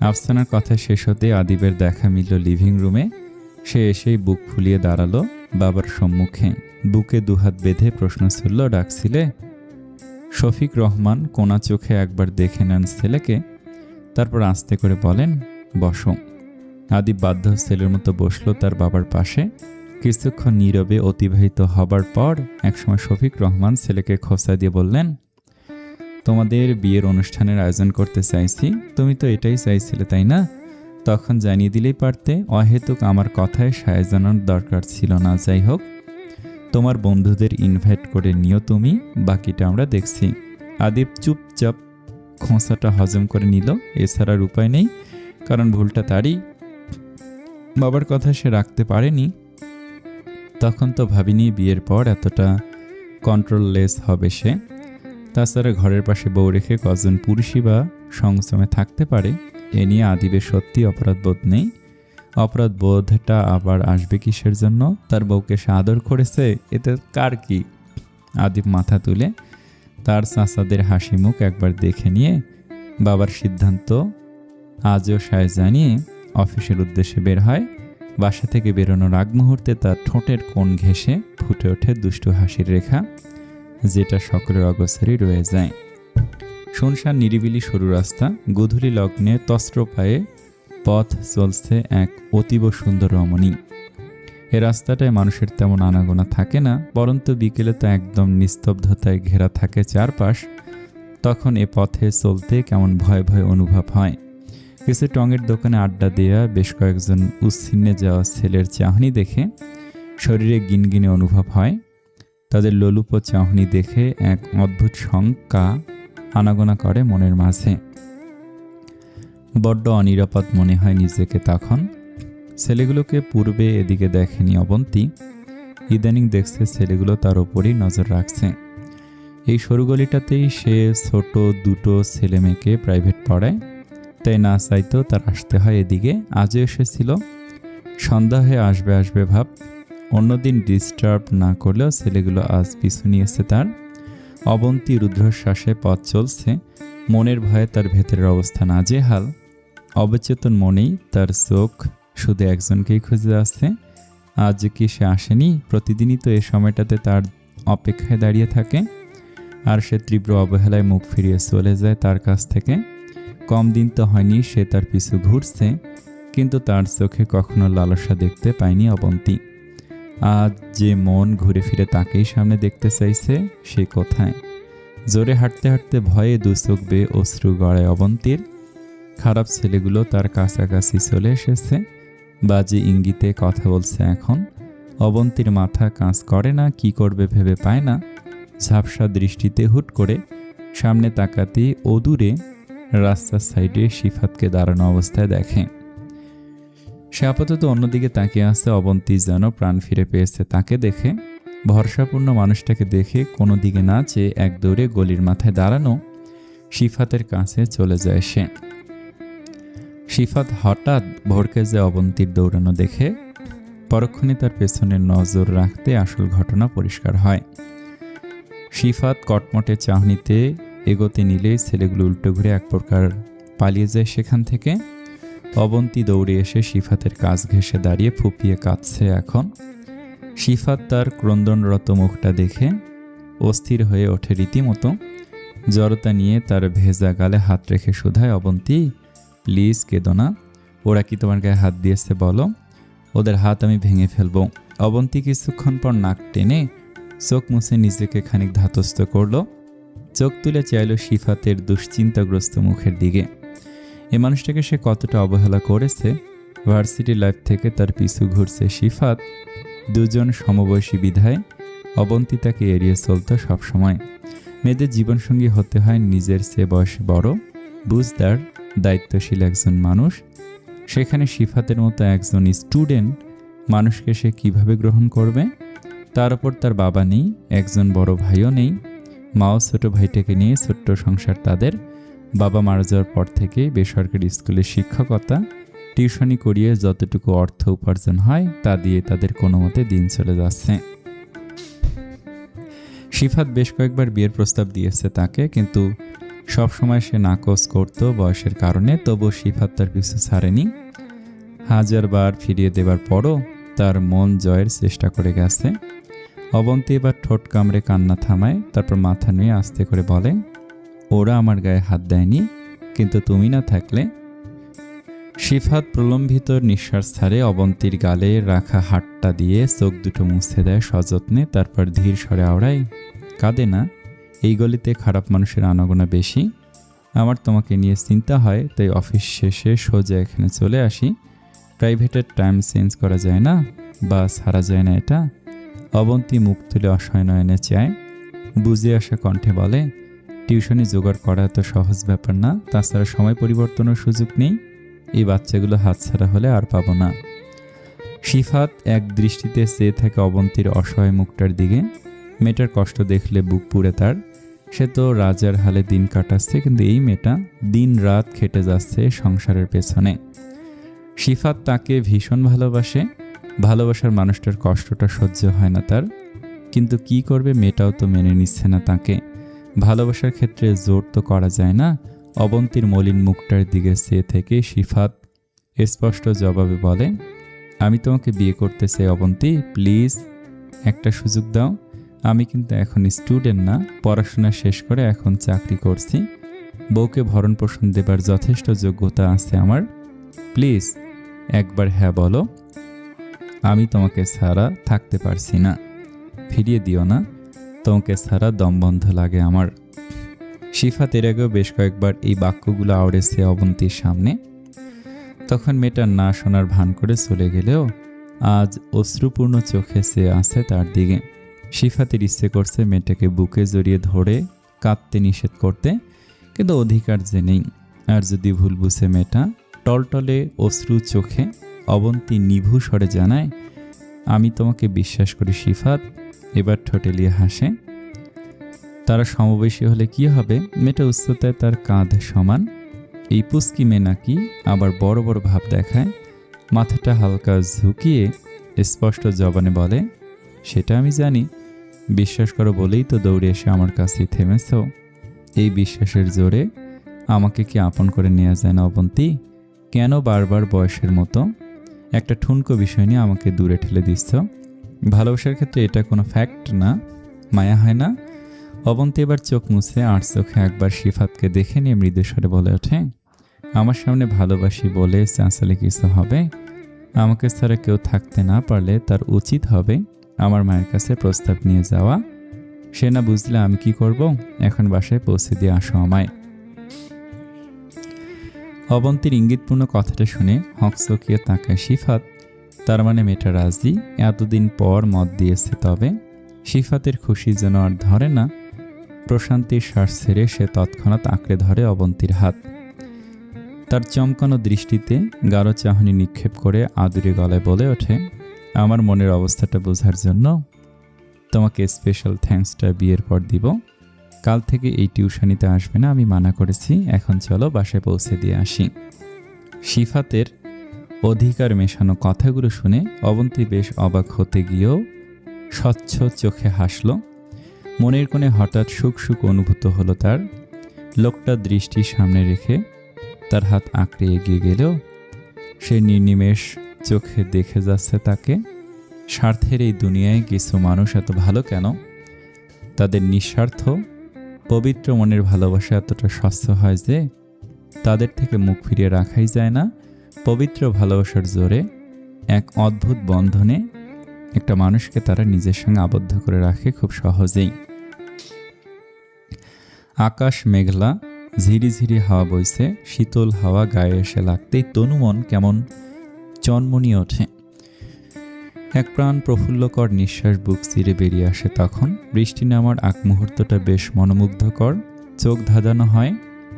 আফসানার কথা শেষ হতে আদিবের দেখা মিলল লিভিং রুমে। সে এসেই বুক ফুলিয়ে দাঁড়ালো বাবার সম্মুখে, বুকে দুহাত বেঁধে প্রশ্ন ছুড়ল, ডাকছিলে? শফিক রহমান কোনা চোখে একবার দেখে নেন ছেলেকে, তারপর আস্তে করে বলেন, বসো। আদিব বাধ্য ছেলের মতো বসলো তার বাবার পাশে। কিছুক্ষণ নীরবে অতিবাহিত হবার পর একসময় শফিক রহমান ছেলেকে খোঁচা দিয়ে বললেন, তোমাদের বিয়ের অনুষ্ঠানের আয়োজন করতে চাইছি। তুমি তো এটাই চাইছিলে তাই না? তখন জানিয়ে দিলেই পারতে। অহেতুক আমার কথায় সায় জানানোর দরকার ছিল না। যাই হোক, তোমার বন্ধুদের ইনভাইট করে নিও তুমি, বাকিটা আমরা দেখছি। আদিব চুপচাপ খোঁচাটা হজম করে নিল, এছাড়ার উপায় নেই, কারণ ভুলটা তারই। বাবার কথা সে রাখতে পারেনি। তখন তো ভাবিনি বিয়ের পর এতটা কন্ট্রোললেস হবে সে। তাছাড়া ঘরের পাশে বউ রেখে কজন পুরুষই বা সংযমে থাকতে পারে? এ নিয়ে আদিবের সত্যি অপরাধবোধ নেই। অপরাধবোধটা আবার আসবে কিসের জন্য? তার বউকে সে আদর করেছে, এতে কার কি? আদিব মাথা তুলে তার চাচাদের হাসি মুখ একবার দেখে নিয়ে বাবার সিদ্ধান্ত আজও সায় জানিয়ে অফিসের উদ্দেশ্যে বের হয়। বাসা থেকে বেরোনোর আগ মুহূর্তে তার ঠোঁটের কোণ ঘেঁষে ফুটে ওঠে দুষ্টু হাসির রেখা, যেটা সকলের অগোচরেই রয়ে যায়। শুনশান নিরিবিলি সরু রাস্তা, গোধূলি লগ্নে তস্ত্র পায়ে পথ চলছে এক অতীব সুন্দর রমণী। এ রাস্তাটায় মানুষের তেমন আনাগোনা থাকে না, বরঞ্চ বিকেলে তো একদম নিস্তব্ধতায় ঘেরা থাকে চারপাশ। তখন এ পথে চলতে কেমন ভয় ভয় অনুভব হয়। কিছু টঙের দোকানে আড্ডা দেয়া বেশ কয়েকজন উচ্ছিন্নে যাওয়া ছেলের চাহনি দেখে শরীরে গিনগিনে অনুভব হয়। তাদের লোলুপ চাহনি দেখে এক অদ্ভুত শঙ্কা আনাগোনা করে মনের মাঝে। বড্ড অনিরাপদ মনে হয় নিজেকে তখন। ছেলেগুলোকে পূর্বে এদিকে দেখেনি অবন্তী, ইদানিং দেখছে ছেলেগুলো তার ওপরই নজর রাখছে। এই সরু গলিটাতেই সে ছোট দুটো ছেলে মেয়েকে প্রাইভেট পড়ায়, তাই না চাইতেও তার আসতে হয় এদিকে। আজও এসেছিল, সন্ধ্যা হয়ে আসবে আসবে ভাব। অন্যদিন ডিস্টার্ব না করলেও ছেলেগুলো আজ পিছু নিয়েছে তার। অবন্তী রুদ্রশ্বাসে পথ চলছে, মনের ভয়ে তার ভেতরের অবস্থা নাজেহাল। অবচেতন মনেই তার চোখ শুধু একজনকেই খুঁজে আসছে। আজ কি সে আসেনি? প্রতিদিনই তো এই সময়টাতে তার অপেক্ষায় দাঁড়িয়ে থাকে, আর সে তীব্র অবহেলায় মুখ ফিরিয়ে চলে যায় তার কাছ থেকে। কম দিন তো হয়নি সে তার পিছু ঘুরছে, কিন্তু তার চোখে কখনো লালসা দেখতে পায়নি অবন্তী। আজ যে মন ঘুরে ফিরে তাকেই সামনে দেখতে চাইছে, সে কোথায়? জোরে হাঁটতে হাঁটতে ভয়ে দু চোখ বেয়ে অশ্রু গড়ায় অবন্তীর। খারাপ ছেলেগুলো তার কাছাকাছি চলে এসেছে, বাজে ইঙ্গিতে কথা বলছে এখন। অবন্তীর মাথা কাজ করে না, কি করবে ভেবে পায় না। ঝাপসা দৃষ্টিতে হুট করে সামনে তাকাতেই অদূরে রাস্তার সাইডে সিফাতকে দাঁড়ানো অবস্থায় দেখে। সে আপাতত অন্যদিকে তাকিয়ে আছে। অবন্তী যেন প্রাণ ফিরে পেয়েছে তাকে দেখে। ভরসাপূর্ণ মানুষটাকে দেখে কোনো দিকে না চেয়ে এক দৌড়ে গলির মাথায় দাঁড়ানো শিফাতের কাছে চলে যায় সে। শিফাত হঠাৎ ভড়কে যায় অবন্তীর দৌড়ানো দেখে। পরক্ষণে তার পেছনে নজর রাখতে আসল ঘটনা পরিষ্কার হয়। শিফাত কটমটে চাহনিতে এগোতে নিলে ছেলেগুলো উল্টো ঘুরে এক প্রকার পালিয়ে যায় সেখান থেকে। অবন্তী দৌড়ে এসে শিফাতের কাছ ঘেঁষে দাঁড়িয়ে ফুপিয়ে কাঁদছে এখন। শিফাত তার ক্রন্দনরত মুখটা দেখে অস্থির হয়ে ওঠে রীতিমতো। জড়তা নিয়ে তার ভেজা গালে হাত রেখে শুধায়, অবন্তী প্লিজ কেঁদো না। ওরা কি তোমার গায়ে হাত দিয়েছে বলো? ওদের হাত আমি ভেঙে ফেলবো। অবন্তী কিছুক্ষণ পর নাক টেনে চোখ মুছে নিজেকে খানিক ধাতস্থ করল। চোখ তুলে চাইল শিফাতের দুশ্চিন্তাগ্রস্ত মুখের দিকে। এ মানুষটাকে সে কতটা অবহেলা করেছে। ভার্সিটি লাইফ থেকে তার পিছু ঘুরছে শিফাত। দুজন সমবয়সী বিধায় অবন্তী তাকে এড়িয়ে চলত সবসময়। মেয়েদের জীবনসঙ্গী হতে হয় নিজের চেয়ে বয়সে বড়, বুঝদার, দায়িত্বশীল একজন মানুষ। সেখানে শিফাতের মতো একজন স্টুডেন্ট মানুষকে সে কিভাবে গ্রহণ করবে? তার উপর তার বাবা নেই, একজন বড় ভাইও নেই। মাও ছোট ভাইটাকে নিয়ে ছোট্ট সংসার তাদের। বাবা মারা যাওয়ার পর থেকে বেসরকারি স্কুলে শিক্ষকতা, টিউশনি করিয়ে যতটুকু অর্থ উপার্জন হয় তা দিয়ে তাদের কোনো মতে দিন চলে যাচ্ছে। শিফাত বেশ কয়েকবার বিয়ের প্রস্তাব দিয়েছে তাকে, কিন্তু সবসময় সে নাকচ করত বয়সের কারণে। তবু শিফাত তার পিছু ছাড়েনি। হাজারবার ফিরিয়ে দেবার পরও তার মন জয়ের চেষ্টা করে গেছে। অবন্তী এবার ঠোঁট কামড়ে কান্না থামায়, তারপর মাথা নুয়ে আস্তে করে বলে, ওরা আমার গায়ে হাত দেয়নি, কিন্তু তুমি না থাকলে। শিফাত প্রলম্বিত নিঃশ্বাস ছাড়ে অবন্তীর গালে রাখা হাতটা দিয়ে চোখ দুটো মুছে দেয় সযত্নে। তারপর ধীর স্বরে আওড়ায়, কাঁদে না, এই গলিতে খারাপ মানুষের আনাগোনা বেশি। আমার তোমাকে নিয়ে চিন্তা হয়, তাই অফিস শেষে সোজা এখানে চলে আসি। প্রাইভেটের টাইম চেঞ্জ করা যায় না, বা ছাড়া যায় না এটা? অবন্তী মুখ তুলে অসহায় নয়নে চায়। বুঝে আসা কণ্ঠে বলে, টিউশনি জোগাড় করা এত সহজ ব্যাপার না। তাছাড়া সময় পরিবর্তনের সুযোগ নেই। এই বাচ্চাগুলো হাতছাড়া হলে আর পাবো না। শিফাত এক দৃষ্টিতে চেয়ে থাকে অবন্তীর অসহায় মুখটার দিকে। মেয়েটার কষ্ট দেখলে বুক পুড়ে তার। সে তো রাজার হালে দিন কাটাচ্ছে, কিন্তু এই মেয়েটা দিন রাত খেটে যাচ্ছে সংসারের পেছনে। শিফাত তাকে ভীষণ ভালোবাসে। ভালোবাসার মানুষটার কষ্টটা সহ্য হয় না তার, কিন্তু কি করবে, মেয়েটাও তো মেনে নিচ্ছে না তাকে। ভালোবাসার ক্ষেত্রে জোর তো করা যায় না। অবন্তীর মলিন মুখটার দিকে চেয়ে থেকে শিফাত স্পষ্ট জবাবে বলে, আমি তোমাকে বিয়ে করতে চাই অবন্তী, প্লিজ একটা সুযোগ দাও। আমি কিন্তু এখন স্টুডেন্ট না, পড়াশোনা শেষ করে এখন চাকরি করছি। বউকে ভরণ পোষণ দেবার যথেষ্ট যোগ্যতা আছে আমার। প্লিজ একবার হ্যাঁ বলো। আমি তোমাকে ছাড়া থাকতে পারছি না, ফিরিয়ে দিও না। তোমাকে ছাড়া দম বন্ধ লাগে আমার। শিফাত এর আগেও বেশ কয়েকবার এই বাক্যগুলো আওড়েছে অবন্তীর সামনে। তখন মেয়েটা না শোনার ভান করে চলে গেলেও আজ অশ্রুপূর্ণ চোখে চেয়ে আছে তার দিকে। শিফাতের ইচ্ছে করছে মেয়েটাকে বুকে জড়িয়ে ধরে কাঁদতে নিষেধ করতে, কিন্তু অধিকার যে নেই। আর যদি ভুল বুঝে মেয়েটা টলটলে অশ্রু চোখে অবন্তী নিভু স্বরে জানায়, আমি তোমাকে বিশ্বাস করি শিফাত। এবার ঠোঁটেলিয়ে হাসে। তারা সমবয়সী হলে কি হবে? মেয়েটা উচ্চতায় তার কাঁধ সমান। এই পুস্কি মেয়ে নাকি আবার বড় বড় ভাব দেখায়। মাথাটা হালকা ঝুঁকিয়ে স্পষ্ট জবানে বলে, সেটা আমি জানি। বিশ্বাস করো বলেই তো দৌড়ে এসে আমার কাছেই থেমেছ। এই বিশ্বাসের জোরে আমাকে কি আপন করে নেওয়া যায় না অবন্তী? কেন বারবার বয়সের মতো একটা ঠুনকো বিষয় নিয়ে আমাকে দূরে ঠেলে দিচ্ছ? ভালোবাসার ক্ষেত্রে এটা কোনো ফ্যাক্ট না, মায়া হয় না? অবন্তী এবার চোখ মুছে আর চোখে একবার শিফাতকে দেখে নিয়ে মৃদুস্বরে বলে ওঠে, আমার সামনে ভালোবাসি বলে চাঁচালে কিছু হবে? আমাকে ছাড়া কেউ থাকতে না পারলে তার উচিত হবে আমার মায়ের কাছে প্রস্তাব নিয়ে যাওয়া। সে না বুঝলে আমি কি করব? এখন বাসায় পৌঁছে দিয়ে আসো আমায়। অবন্তীর ইঙ্গিতপূর্ণ কথাটা শুনে হকচকিয়ে তাকায় শিফাত। তার মানে মেয়েটা রাজি, এতদিন পর মত দিয়েছে। তবে শিফাতের খুশি যেন আর ধরে না। প্রশান্তির শ্বাস ছেড়ে সে তৎক্ষণাৎ আঁকড়ে ধরে অবন্তীর হাত। তার চমকানো দৃষ্টিতে গাঢ় চাহনি নিক্ষেপ করে আদুরে গলায় বলে ওঠে, আমার মনের অবস্থাটা বোঝার জন্য তোমাকে স্পেশাল থ্যাঙ্কসটা বিয়ের পর দিব। কাল থেকে এই টিউশনিতে আসবে না, আমি মানা করেছি। এখন চলো বাসায় পৌঁছে দিয়ে আসি। সিফাতের অধিকার মেশানো কথাগুলো শুনে অবন্তী বেশ অবাক হতে গিয়েও স্বচ্ছ চোখে হাসল। মনের কোণে হঠাৎ সুখ সুখ অনুভূত হলো তার। লোকটা দৃষ্টি সামনে রেখে তার হাত আঁকড়ে এগিয়ে গেলেও সে নির্নিমেষ চোখে দেখে যাচ্ছে তাকে। স্বার্থের এই দুনিয়ায় কিছু মানুষ এত ভালো কেন? তাদের নিঃস্বার্থ পবিত্র মনের ভালোবাসা এতটা স্বচ্ছ হয় যে তাদের থেকে মুখ ফিরিয়ে রাখাই যায় না। পবিত্র ভালোবাসার জোরে এক অদ্ভুত বন্ধনে একটা মানুষকে তারা নিজের সঙ্গে আবদ্ধ করে রাখে খুব সহজেই। আকাশ মেঘলা, ঝিরিঝিরি হাওয়া বইছে। শীতল হাওয়া গায়ে এসে লাগতেই তনুমন কেমন চনমনিয়ে ওঠে। এক প্রাণ প্রফুল্লকর নিঃশ্বাস বুক চিরে বেরিয়ে আসে তখন। বৃষ্টি নামার আগ মুহূর্তটা বেশ মনোমুগ্ধকর, চোখ ধাঁধানো হয়।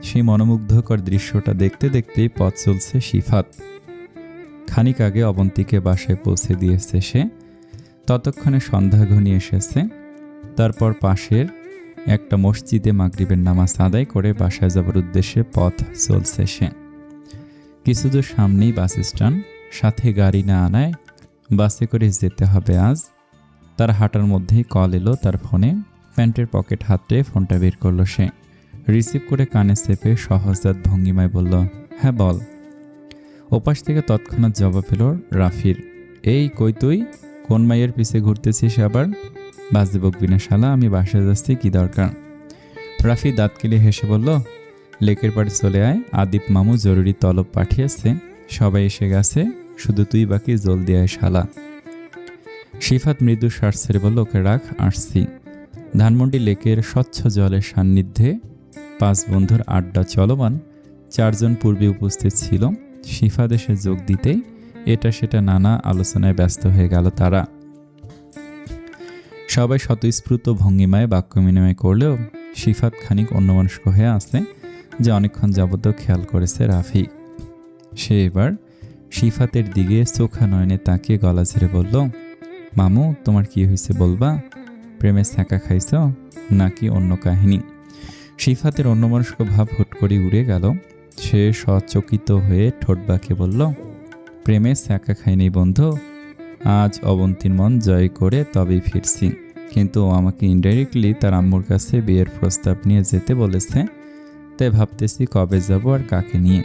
সেই মনোমুগ্ধকর দৃশ্যটা দেখতে দেখতেই পথ চলছে সিফাত। খানিক আগে অবন্তীকে বাসায় পৌঁছে দিয়েছে সে। ততক্ষণে সন্ধ্যা ঘনিয়ে এসেছে। তারপর পাশের একটা মসজিদে মাগরিবের নামাজ আদায় করে বাসায় যাবার উদ্দেশ্যে পথ চলছে সে। কিছুদূর সামনেই বাস স্ট্যান্ড, সাথে গাড়ি না আনায় বাসে করে যেতে হবে আজ। তার হাঁটার মধ্যেই কল এলো তার ফোনে। প্যান্টের পকেট হাতে ফোনটা বের করলো সে। রিসিভ করে কানে চেপে সহজাত ভঙ্গিমায় বলল, হ্যাঁ বল। ওপাশ থেকে তৎক্ষণাৎ জবাব এলো রাফির, এই কই তুই? কোন মাইয়ের পিছে ঘুরতেছিস আবার? বাজে বকবি না শালা, আমি বাসায় যাচ্ছি, কি দরকার? রাফি দাঁত কেলিয়ে হেসে বলল, লেকের পাড়ে চলে আয়, আদিপ মামু জরুরি তলব পাঠিয়েছে, সবাই এসে গেছে, শুধু তুই বাকি, জলদি আয় শালা। সিফাত মৃদু শ্বাস ছেড়ে বলল, ওকে রাখ, আসছি। ধানমন্ডি লেকের স্বচ্ছ জলের সান্নিধ্যে 5 বন্ধুর আড্ডা চলমান। 4 জন পূর্বে উপস্থিত ছিল। সিফাত এসে যোগ দিতেই এটা সেটা নানা আলোচনায় ব্যস্ত হয়ে গেল তারা। সবাই স্বতঃস্ফূর্ত ভঙ্গিমায় বাক্য বিনিময় করলেও সিফাত খানিক অন্যমনস্ক হয়ে আছে, যে অনেকক্ষণ যাবত খেয়াল করেছে রাফি। সে এবার সিফাতের দিকে চোখা নয়নে তাকিয়ে গলা ছেড়ে বলল, মামু তোমার কি হয়েছে বলবা? প্রেমে ছ্যাঁকা খাইছ নাকি অন্য কাহিনী? সিফাতের অন্যমনস্ক ভাব হুট করে উড়ে গেল। সে সচকিত হয়ে ঠোঁট বাঁকে বলল, প্রেমে ছ্যাঁকা খাইনি বন্ধু, আজ অবন্তীর মন জয় করে তবেই ফিরছি। কিন্তু ও আমাকে ইনডাইরেক্টলি তার আম্মুর কাছে বিয়ের প্রস্তাব নিয়ে যেতে বলেছে, তাই ভাবতেছি কবে যাব আর কাকে নিয়ে।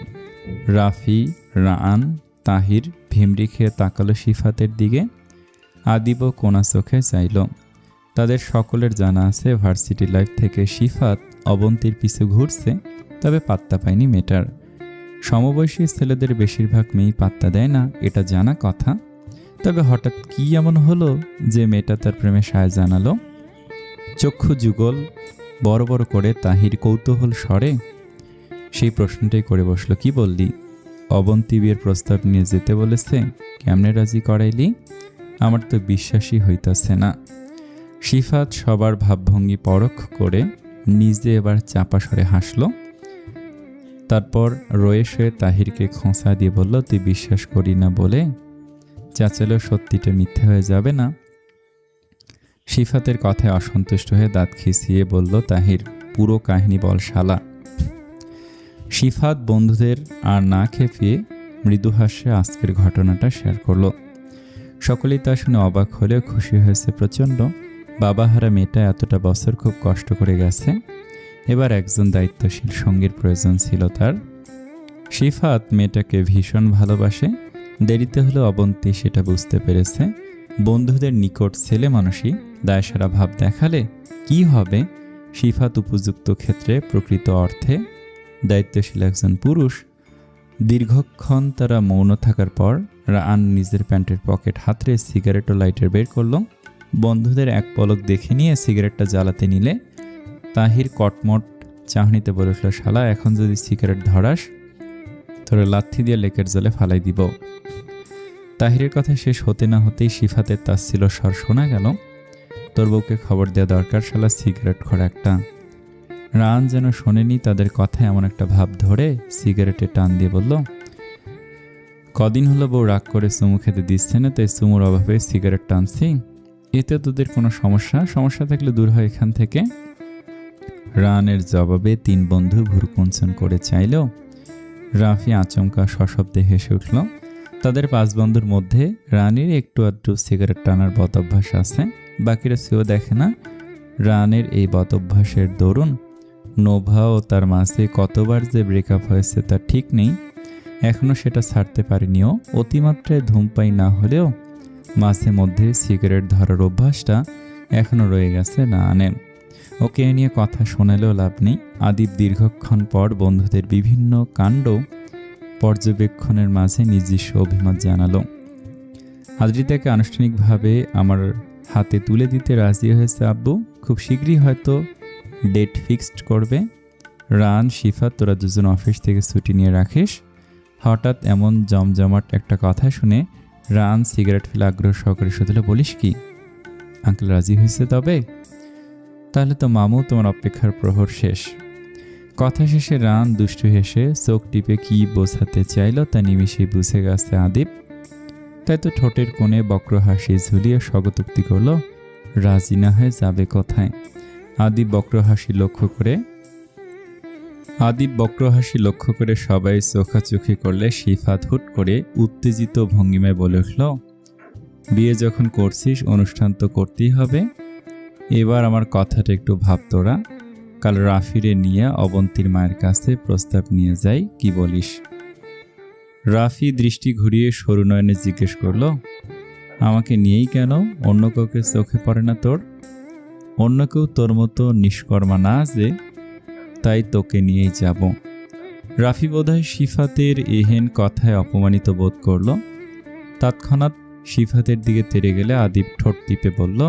রাফি, রাআন, তাহির ভিমড়ি খেয়ে তাকালো সিফাতের দিকে। আদিবও কোনা চোখে চাইল। তাদের সকলের জানা আছে ভার্সিটি লাইফ থেকে সিফাত অবন্তীর পিছু ঘুরছে, তবে পাত্তা পায়নি মেয়েটার। সমবয়সী ছেলেদের বেশিরভাগ মেয়েই পাত্তা দেয় না, এটা জানা কথা। তবে হঠাৎ কি এমন হলো যে মেয়েটা তার প্রেমে সায় জানালো? চক্ষু যুগল বড় বড় করে তাহির কৌতূহল স্বরে সেই প্রশ্নটাই করে বসলো, কি বললি? অবন্তী বিয়ের প্রস্তাব নিয়ে যেতে বলেছে, কেমনে রাজি করাইলি? আমার তো বিশ্বাসই হইতাছে না। সিফাত সবার ভাবভঙ্গি পরখ করে নিজে এবার চাপা স্বরে হাসল। তারপর রয়ে শয়ে তাহিরকে খোঁচা দিয়ে বলল, তুই বিশ্বাস করি না বলে চাচালেও সত্যিটা মিথ্যে হয়ে যাবে না? সিফাতের কথায় অসন্তুষ্ট হয়ে দাঁত খিঁচিয়ে বলল তাহির, পুরো কাহিনী বল শালা। সিফাত বন্ধুদের আর না খেপিয়ে মৃদু হাসে আজকের ঘটনাটা শেয়ার করল। সকলেই তা শুনে অবাক হলেও খুশি হয়েছে প্রচণ্ড। বাবাহারা মেয়েটা এতটা বছর খুব কষ্ট করে গেছে, এবার একজন দায়িত্বশীল সঙ্গীর প্রয়োজন ছিল তার। সিফাত মেয়েটাকে ভীষণ ভালোবাসে, দেরিতে হলেও অবন্তী সেটা বুঝতে পেরেছে। বন্ধুদের নিকট ছেলে মানুষই দায়সারা ভাব দেখালে কি হবে? সিফাত উপযুক্ত ক্ষেত্রে প্রকৃত অর্থে দায়িত্বশীল একজন পুরুষ। দীর্ঘক্ষণ তারা মৌন থাকার পর রাআন নিজের প্যান্টের পকেট হাতড়ে সিগারেট ও লাইটার বের করল। বন্ধুদের এক পলক দেখে নিয়ে সিগারেটটা জ্বালাতে নিলে তাহির কটমট চাহনিতে বলে উঠল, শালা এখন যদি সিগারেট ধরাস তোরা লাথি দিয়ে লেকের জলে ফালাই দিব। তাহিরের কথা শেষ হতে না হতেই সিফাতের তাচ্ছিল স্বর শোনা গেল, তোর বউকে খবর দেওয়া দরকার, শালা সিগারেট খোর একটা। রান যেন শোনেনি তাদের কথা, এমন একটা ভাব ধরে সিগারেটে টান দিয়ে বলল, কদিন হলো বউ রাগ করে চুমু খেতে দিচ্ছে না, তাই চুমুর অভাবে সিগারেট টানছি। এতে তোদের কোনো সমস্যা থাকলে দূর হয় এখান থেকে। রানের জবাবে 3 বন্ধু ভুরকুঞ্চন করে চাইল। রাফি আচমকা সশব্দে হেসে উঠল। তাদের 5 বন্ধুর মধ্যে রানীর একটু আধটু সিগারেট টানার বদঅভ্যাস আছে, বাকিরা সেও দেখে না। রানের এই বদঅভ্যাসের দরুন নোভা ও তার মাঝে কতবার যে ব্রেকআপ হয়েছে তা ঠিক নেই, এখনও সেটা ছাড়তে পারেনিও। অতিমাত্রায় ধূমপাই না হলেও মাঝে মধ্যে সিগারেট ধরার অভ্যাসটা এখনও রয়ে গেছে রানের। ওকে এ নিয়ে কথা শোনালেও লাভ নেই। আদিব দীর্ঘক্ষণ পর বন্ধুদের বিভিন্ন কাণ্ড পর্যবেক্ষণের মাঝে নিজস্ব অভিমত জানালো। আদ্রিতাকে আনুষ্ঠানিকভাবে আমার হাতে তুলে দিতে রাজি হয়েছে আব্বু। খুব শীঘ্রই হয়তো ডেট ফিক্সড করবে। রান, শিফা, তোরা দুজন অফিস থেকে ছুটি নিয়ে রাখিস। হঠাৎ এমন জমজমাট একটা কথা শুনে রান সিগারেট ফেলে আগ্রহ সহকারে শুধলে, বলিস কি আঙ্কেল রাজি হয়েছে? তবে তাহলে তো মামু তোমার অপেক্ষার প্রহর শেষ। কথা শেষে রান দুষ্টু হেসে চোখ টিপে কি বোঝাতে চাইল তা নিমিষেই বুঝে গেছে আদিব। তাই তো ঠোঁটের কোণে বক্র হাসি ঝুলিয়ে স্বগতোক্তি করল, রাজি না হয়ে যাবে কোথায়। আদিব বক্র হাসি লক্ষ্য করে সবাই চোখাচোখি করলে শিফাত হুট করে উত্তেজিত ভঙ্গিমায় বলে উঠল, বিয়ে যখন করছিস অনুষ্ঠান তো করতেই হবে। এবার আমার কথাটা একটু ভাব তোরা। কাল রাফিরে নিয়ে অবন্তীর মায়ের কাছে প্রস্তাব নিয়ে যাই, কি বলিস? রাফি দৃষ্টি ঘুরিয়ে সরু নয়নে জিজ্ঞেস করল, আমাকে নিয়েই কেন? অন্য কাউকে চোখে পড়ে না তোর? অন্য কেউ তোর মতো নিষ্কর্মা না যে, তাই তোকে নিয়েই যাব। রাফি বোধহয় শিফাতের এহেন কথায় অপমানিত বোধ করল। তৎক্ষণাৎ শিফাতের দিকে তেড়ে গেলে আদিব ঠোঁট টিপে বলল,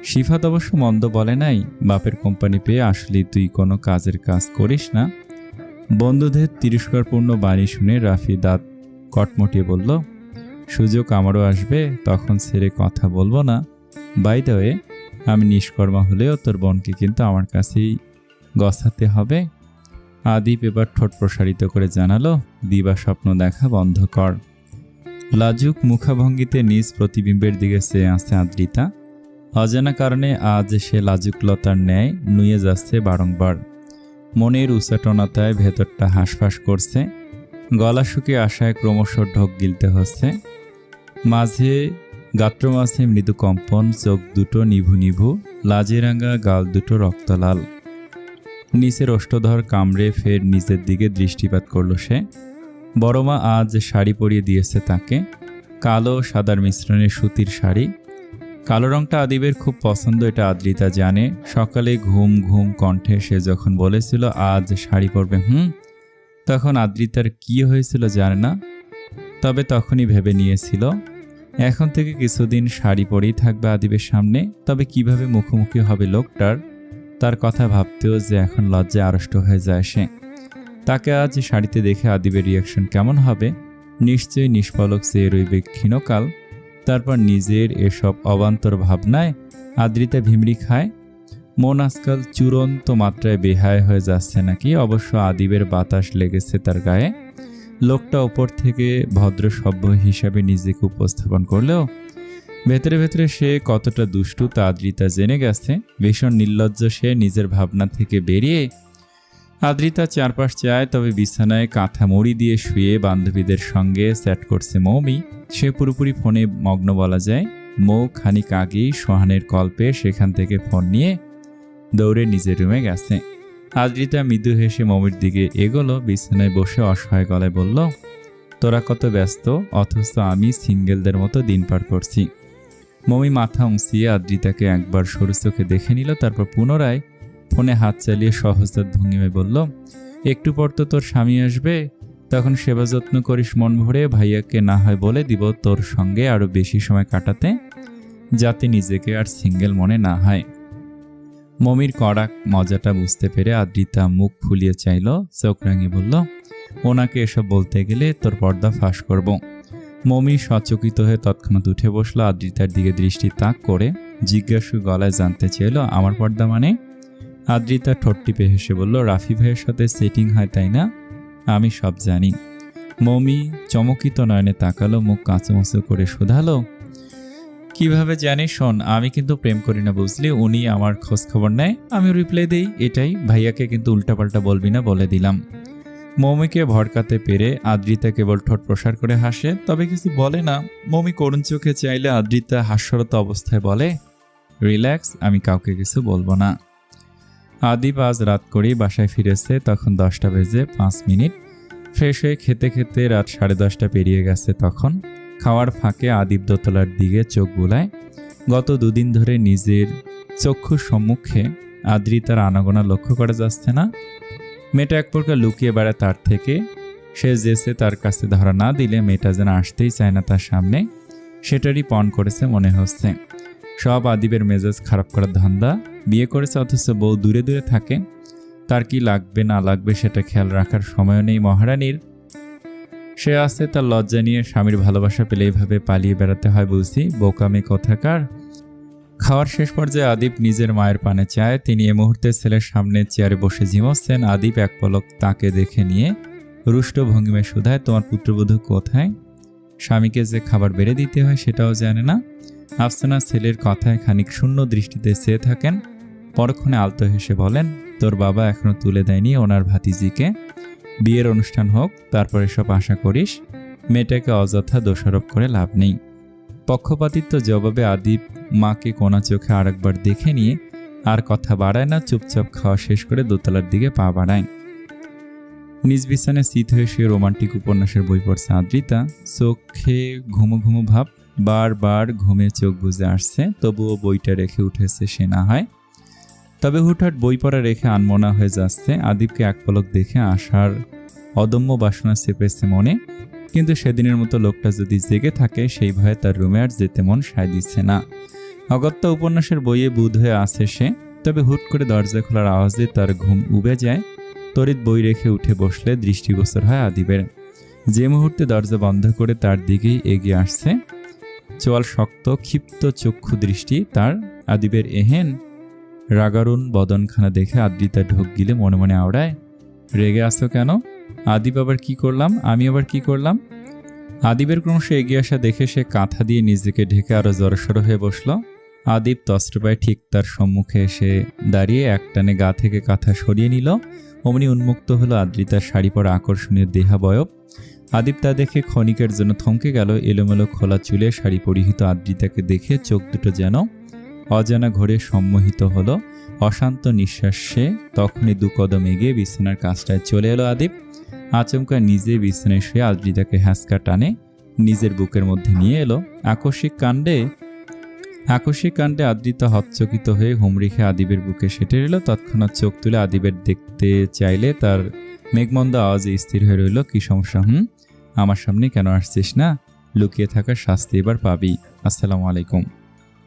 শিফাত অবশ্য মন্দ বলে নাই, বাপের কোম্পানি পেয়ে আসলেই তুই কোনো কাজের কাজ করিস না। বন্ধুদের তিরস্কারপূর্ণ বাণী শুনে রাফি দাঁত কটমটিয়ে বলল, সুযোগ আমারও আসবে, তখন ছেড়ে কথা বলবো না। বাই দ্য ওয়ে, আমি নিষ্কর্মা হলেও তোর বোনকে কিন্তু আমার কাছেই গছাতে হবে। আদিব এবার ঠোঁট প্রসারিত করে জানালো, দিবা স্বপ্ন দেখা বন্ধ কর। লাজুক মুখাভঙ্গিতে নিজ প্রতিবিম্বের দিকে চেয়ে আসছে আদ্রিতা। অজানা কারণে আজ সে লাজুকলতার ন্যায় নুয়ে যাচ্ছে বারংবার। মনের উচাটনাতায় ভেতরটা হাঁসফাঁস করছে, গলা শুকিয়ে আশায় ক্রমশ ঢোক গিলতে হচ্ছে। গাত্র মাঝে মৃদু কম্পন, চোখ দুটো নিভু নিভু, লাজে রাঙা গাল দুটো রক্তলাল। নিচের ওষ্ঠধর কামড়ে ফের নিজের দিকে দৃষ্টিপাত করল সে। বড়মা আজ শাড়ি পরিয়ে দিয়েছে তাকে, কালো সাদার মিশ্রণে সুতির শাড়ি। কালো রংটা আদিবের খুব পছন্দ, এটা আদ্রিতা জানে। সকালে ঘুম ঘুম কণ্ঠে সে যখন বলেছিল আজ শাড়ি পরবে, তখন আদ্রিতার কি হয়েছিল জানে না, তবে তখনই ভেবে নিয়েছিল এখন থেকে কিছুদিন শাড়ি পরেই থাকবে আদিবের সামনে। তবে কিভাবে মুখোমুখি হবে লোকটার, তার কথা ভাবতেও যে এখন লজ্জায় আড়ষ্ট হয়ে যায় সে। তাকে আজ শাড়িতে দেখে আদিবের রিয়াকশন কেমন হবে? নিশ্চয়ই নিষ্পলক চেয়ে রইবে ক্ষীণকাল। তারপর নিজের এসব অবান্তর ভাবনায় আদ্রিতা ভিমড়ি খায়। মন আজকাল চূড়ান্ত মাত্রায় বেহায় হয়ে যাচ্ছে নাকি। অবশ্য আদিবের বাতাস লেগেছে তার গায়ে। লোকটা ওপর থেকে ভদ্র সভ্য হিসাবে নিজেকে উপস্থাপন করলেও ভেতরে ভেতরে সে কতটা দুষ্টু তা আদ্রিতা জেনে গেছে। ভীষণ নির্লজ্জ সে নিজের ভাবনা থেকে বেরিয়ে আদ্রিতা চারপাশ চায়, তবে বিছানায় কাঁথা মুড়ি দিয়ে শুয়ে বান্ধবীদের সঙ্গে চ্যাট করছে মৌমি। সে পুরোপুরি ফোনে মগ্ন বলা যায়। মৌ খানিক আগেই সোহানের কল পেয়ে সেখান থেকে ফোন নিয়ে দৌড়ে নিজের রুমে গেছে। আদ্রিতা মৃদু হেসে মৌমির দিকে এগোলো, বিছানায় বসে অসহায় গলায় বলল, তোরা কত ব্যস্ত, অথচ আমি সিঙ্গেলদের মতো দিন পার করছি। মৌমি মাথা উঁচিয়ে আদ্রিতাকে একবার সরু চোখে দেখে নিল, তারপর পুনরায় ফোনে হাত চালিয়ে সহজদার ভঙ্গিমায় বলল, একটু পর তো তোর স্বামী আসবে, তখন সেবা যত্ন করিস মন ভরে। ভাইয়াকে না হয় বলে দিব তোর সঙ্গে আরো বেশি সময় কাটাতে, যাতে নিজেকে আর সিঙ্গেল মনে না হয়। মমির কড়াক মজাটা বুঝতে পেরে আদ্রিতা মুখ ফুলিয়ে চাইল, চোখ রাঙিয়ে বলল, ওনাকে এসব বলতে গেলে তোর পর্দা ফাঁস করব। মমি সচকিত হয়ে তৎক্ষণাৎ উঠে বসলো। আদ্রিতার দিকে দৃষ্টি তাক করে জিজ্ঞাসু গলায় জানতে চাইল, আমার পর্দা মানে? আদ্রিতা ঠোঁট টিপে হেসে বলল, রাফি ভাইয়ের সাথে সেটিং হয় তাই না? আমি সব জানি। মমি চমকিত নয়নে তাকালো, মুখ কাঁচুমাচু করে শুধালো, কিভাবে জানি? শোন, আমি কিন্তু প্রেম করি না বুঝলি। উনি আমার খোঁজ খবর নেয়, আমিও রিপ্লাই দেই, এটাই। ভাইয়াকে কিন্তু উল্টাপাল্টা বলবি না, বলে দিলাম। মৌমিকে ভড়কাতে পেরে আদ্রিতা কেবল ঠোঁট প্রসার করে হাসে, তবে কিছু বলে না। মৌমি করুণ চোখে চাইলে আদ্রিতা হাস্যরত অবস্থায় বলে, রিল্যাক্স, আমি কাউকে কিছু বলবো না। আদিব আজ রাত করেই বাসায় ফিরেছে, তখন 10:05। ফ্রেশ হয়ে খেতে খেতে রাত 10:30 পেরিয়ে গেছে। তখন খাওয়ার ফাঁকে আদিব দোতলার দিকে চোখ বুলায়। গত 2 দিন ধরে নিজের চক্ষুর সম্মুখে আদ্রিতার আনাগোনা লক্ষ্য করা যাচ্ছে না। মেয়েটা এক প্রকার লুকিয়ে বেড়ায় তার থেকে। সে যেছে তার কাছে ধরা না দিলে মেয়েটা যেন আসতেই চায় না তার সামনে, সেটারই পণ করেছে মনে হচ্ছে। সব আদিবের মেজাজ খারাপ করার ধান্দা। বিয়ে করেছে অথচ বউ দূরে দূরে থাকে। তার কি লাগবে না লাগবে সেটা খেয়াল রাখার সময়ও নেই মহারানীর। সে আছে তার লজ্জা নিয়ে, স্বামীর ভালোবাসা পেলে এইভাবে পালিয়ে বেড়াতে হয় বুঝি, বোকামি কোথাকার। খাওয়ার শেষ পর্যায়ে আদিব নিজের মায়ের পানে চায়। তিনি এ মুহূর্তে ছেলের সামনে চেয়ারে বসে ঝিমোচ্ছেন। আদিব এক পলক তাকে দেখে নিয়ে রুষ্ট ভঙ্গিমায় শুধায়, তোমার পুত্রবধূ কোথায়? স্বামীকে যে খাবার বেড়ে দিতে হয় সেটাও জানে না। আফসানা ছেলের কথায় খানিক শূন্য দৃষ্টিতে চেয়ে থাকেন। পরক্ষণে আলতো হেসে বলেন, তোর বাবা এখনো তুলে দেয়নি ওনার ভাতিজিকে। বিয়ের অনুষ্ঠান হোক, তারপর এসব আশা করিস। মেয়েটাকে অযথা দোষারোপ করে লাভ নেই। পক্ষপাতিত্ব জবাবে আদিব মাকে কোনা চোখে আরেকবার দেখে নিয়ে আর কথা বাড়ায় না, চুপচাপ খাওয়া শেষ করে দোতলার দিকে পা বাড়ায়। নিজ বিছানায় স্থিত হয়ে সে রোমান্টিক উপন্যাসের বই পড়ছে আদ্রিতা। চোখে ঘুমো ঘুমো ভাব, বারবার ঘুমে চোখ বুজে আসছে, তবুও বইটা রেখে উঠেছে সে না হয়। তবে হুটহাট বই পড়া রেখে আনমনা হয়ে যাচ্ছে। আদিবকে এক পলক দেখে আসার অদম্য বাসনা চেপেছে মনে, কিন্তু সেদিনের মতো লোকটা যদি জেগে থাকে সেই ভয়ে তার রুমে আর যেতে মন সায় দিচ্ছে না। অগত্যা উপন্যাসের বইয়ে বুঁদ হয়ে আছে সে। তবে হুট করে দরজা খোলার আওয়াজে তার ঘুম উবে যায়। তড়িৎ বই রেখে উঠে বসলে দৃষ্টিগোচর হয় আদিবের। যে মুহূর্তে দরজা বন্ধ করে তার দিকেই এগিয়ে আসছে, চোয়াল শক্ত, ক্ষিপ্ত চক্ষু দৃষ্টি তার। আদিবের এহেন রাগারুণ বদনখানা দেখে আদ্রিতা ঢোক গিলে মনে মনে আওড়ায়, রেগে আসো কেন? আদিব আবার কি করলাম? আমি আবার কি করলাম? আদিবের ক্রমশ এগিয়ে আসা দেখে সে কাঁথা দিয়ে নিজেকে ঢেকে আরো জড়সড় হয়ে বসল। আদিব তস্ত্রপায় ঠিক তার সম্মুখে এসে দাঁড়িয়ে একটানে গা থেকে কাঁথা সরিয়ে নিল। অমনি উন্মুক্ত হলো আদ্রিতার শাড়ি পরা আকর্ষণীয় দেহাবয়ব। আদিব তা দেখে ক্ষণিকের জন্য থমকে গেল। এলোমেলো খোলা চুলে শাড়ি পরিহিত আদ্রিতাকে দেখে চোখ দুটো যেন অজানা ঘোরে সম্মোহিত হলো। অশান্ত নিঃশ্বাসে তখনই 2 কদম এগিয়ে বিছানার কাছটায় চলে এলো আদিব। আচমকা নিজে বিছানায় শুয়ে আদ্রিতাকে হ্যাঁচকা টানে নিজের বুকের মধ্যে নিয়ে এলো। আকস্মিক কাণ্ডে আদ্রিতা হতচকিত হয়ে হুমড়ি খেয়ে আদিবের বুকে সেটে এলো। তৎক্ষণাৎ চোখ তুলে আদিবের দেখতে চাইলে তার মেঘমন্দ আওয়াজে স্থির হয়ে রইল, কি সমস্যা? আমার সামনে কেন আসছিস না? লুকিয়ে থাকার শাস্তি এবার পাবি। আসসালামু আলাইকুম।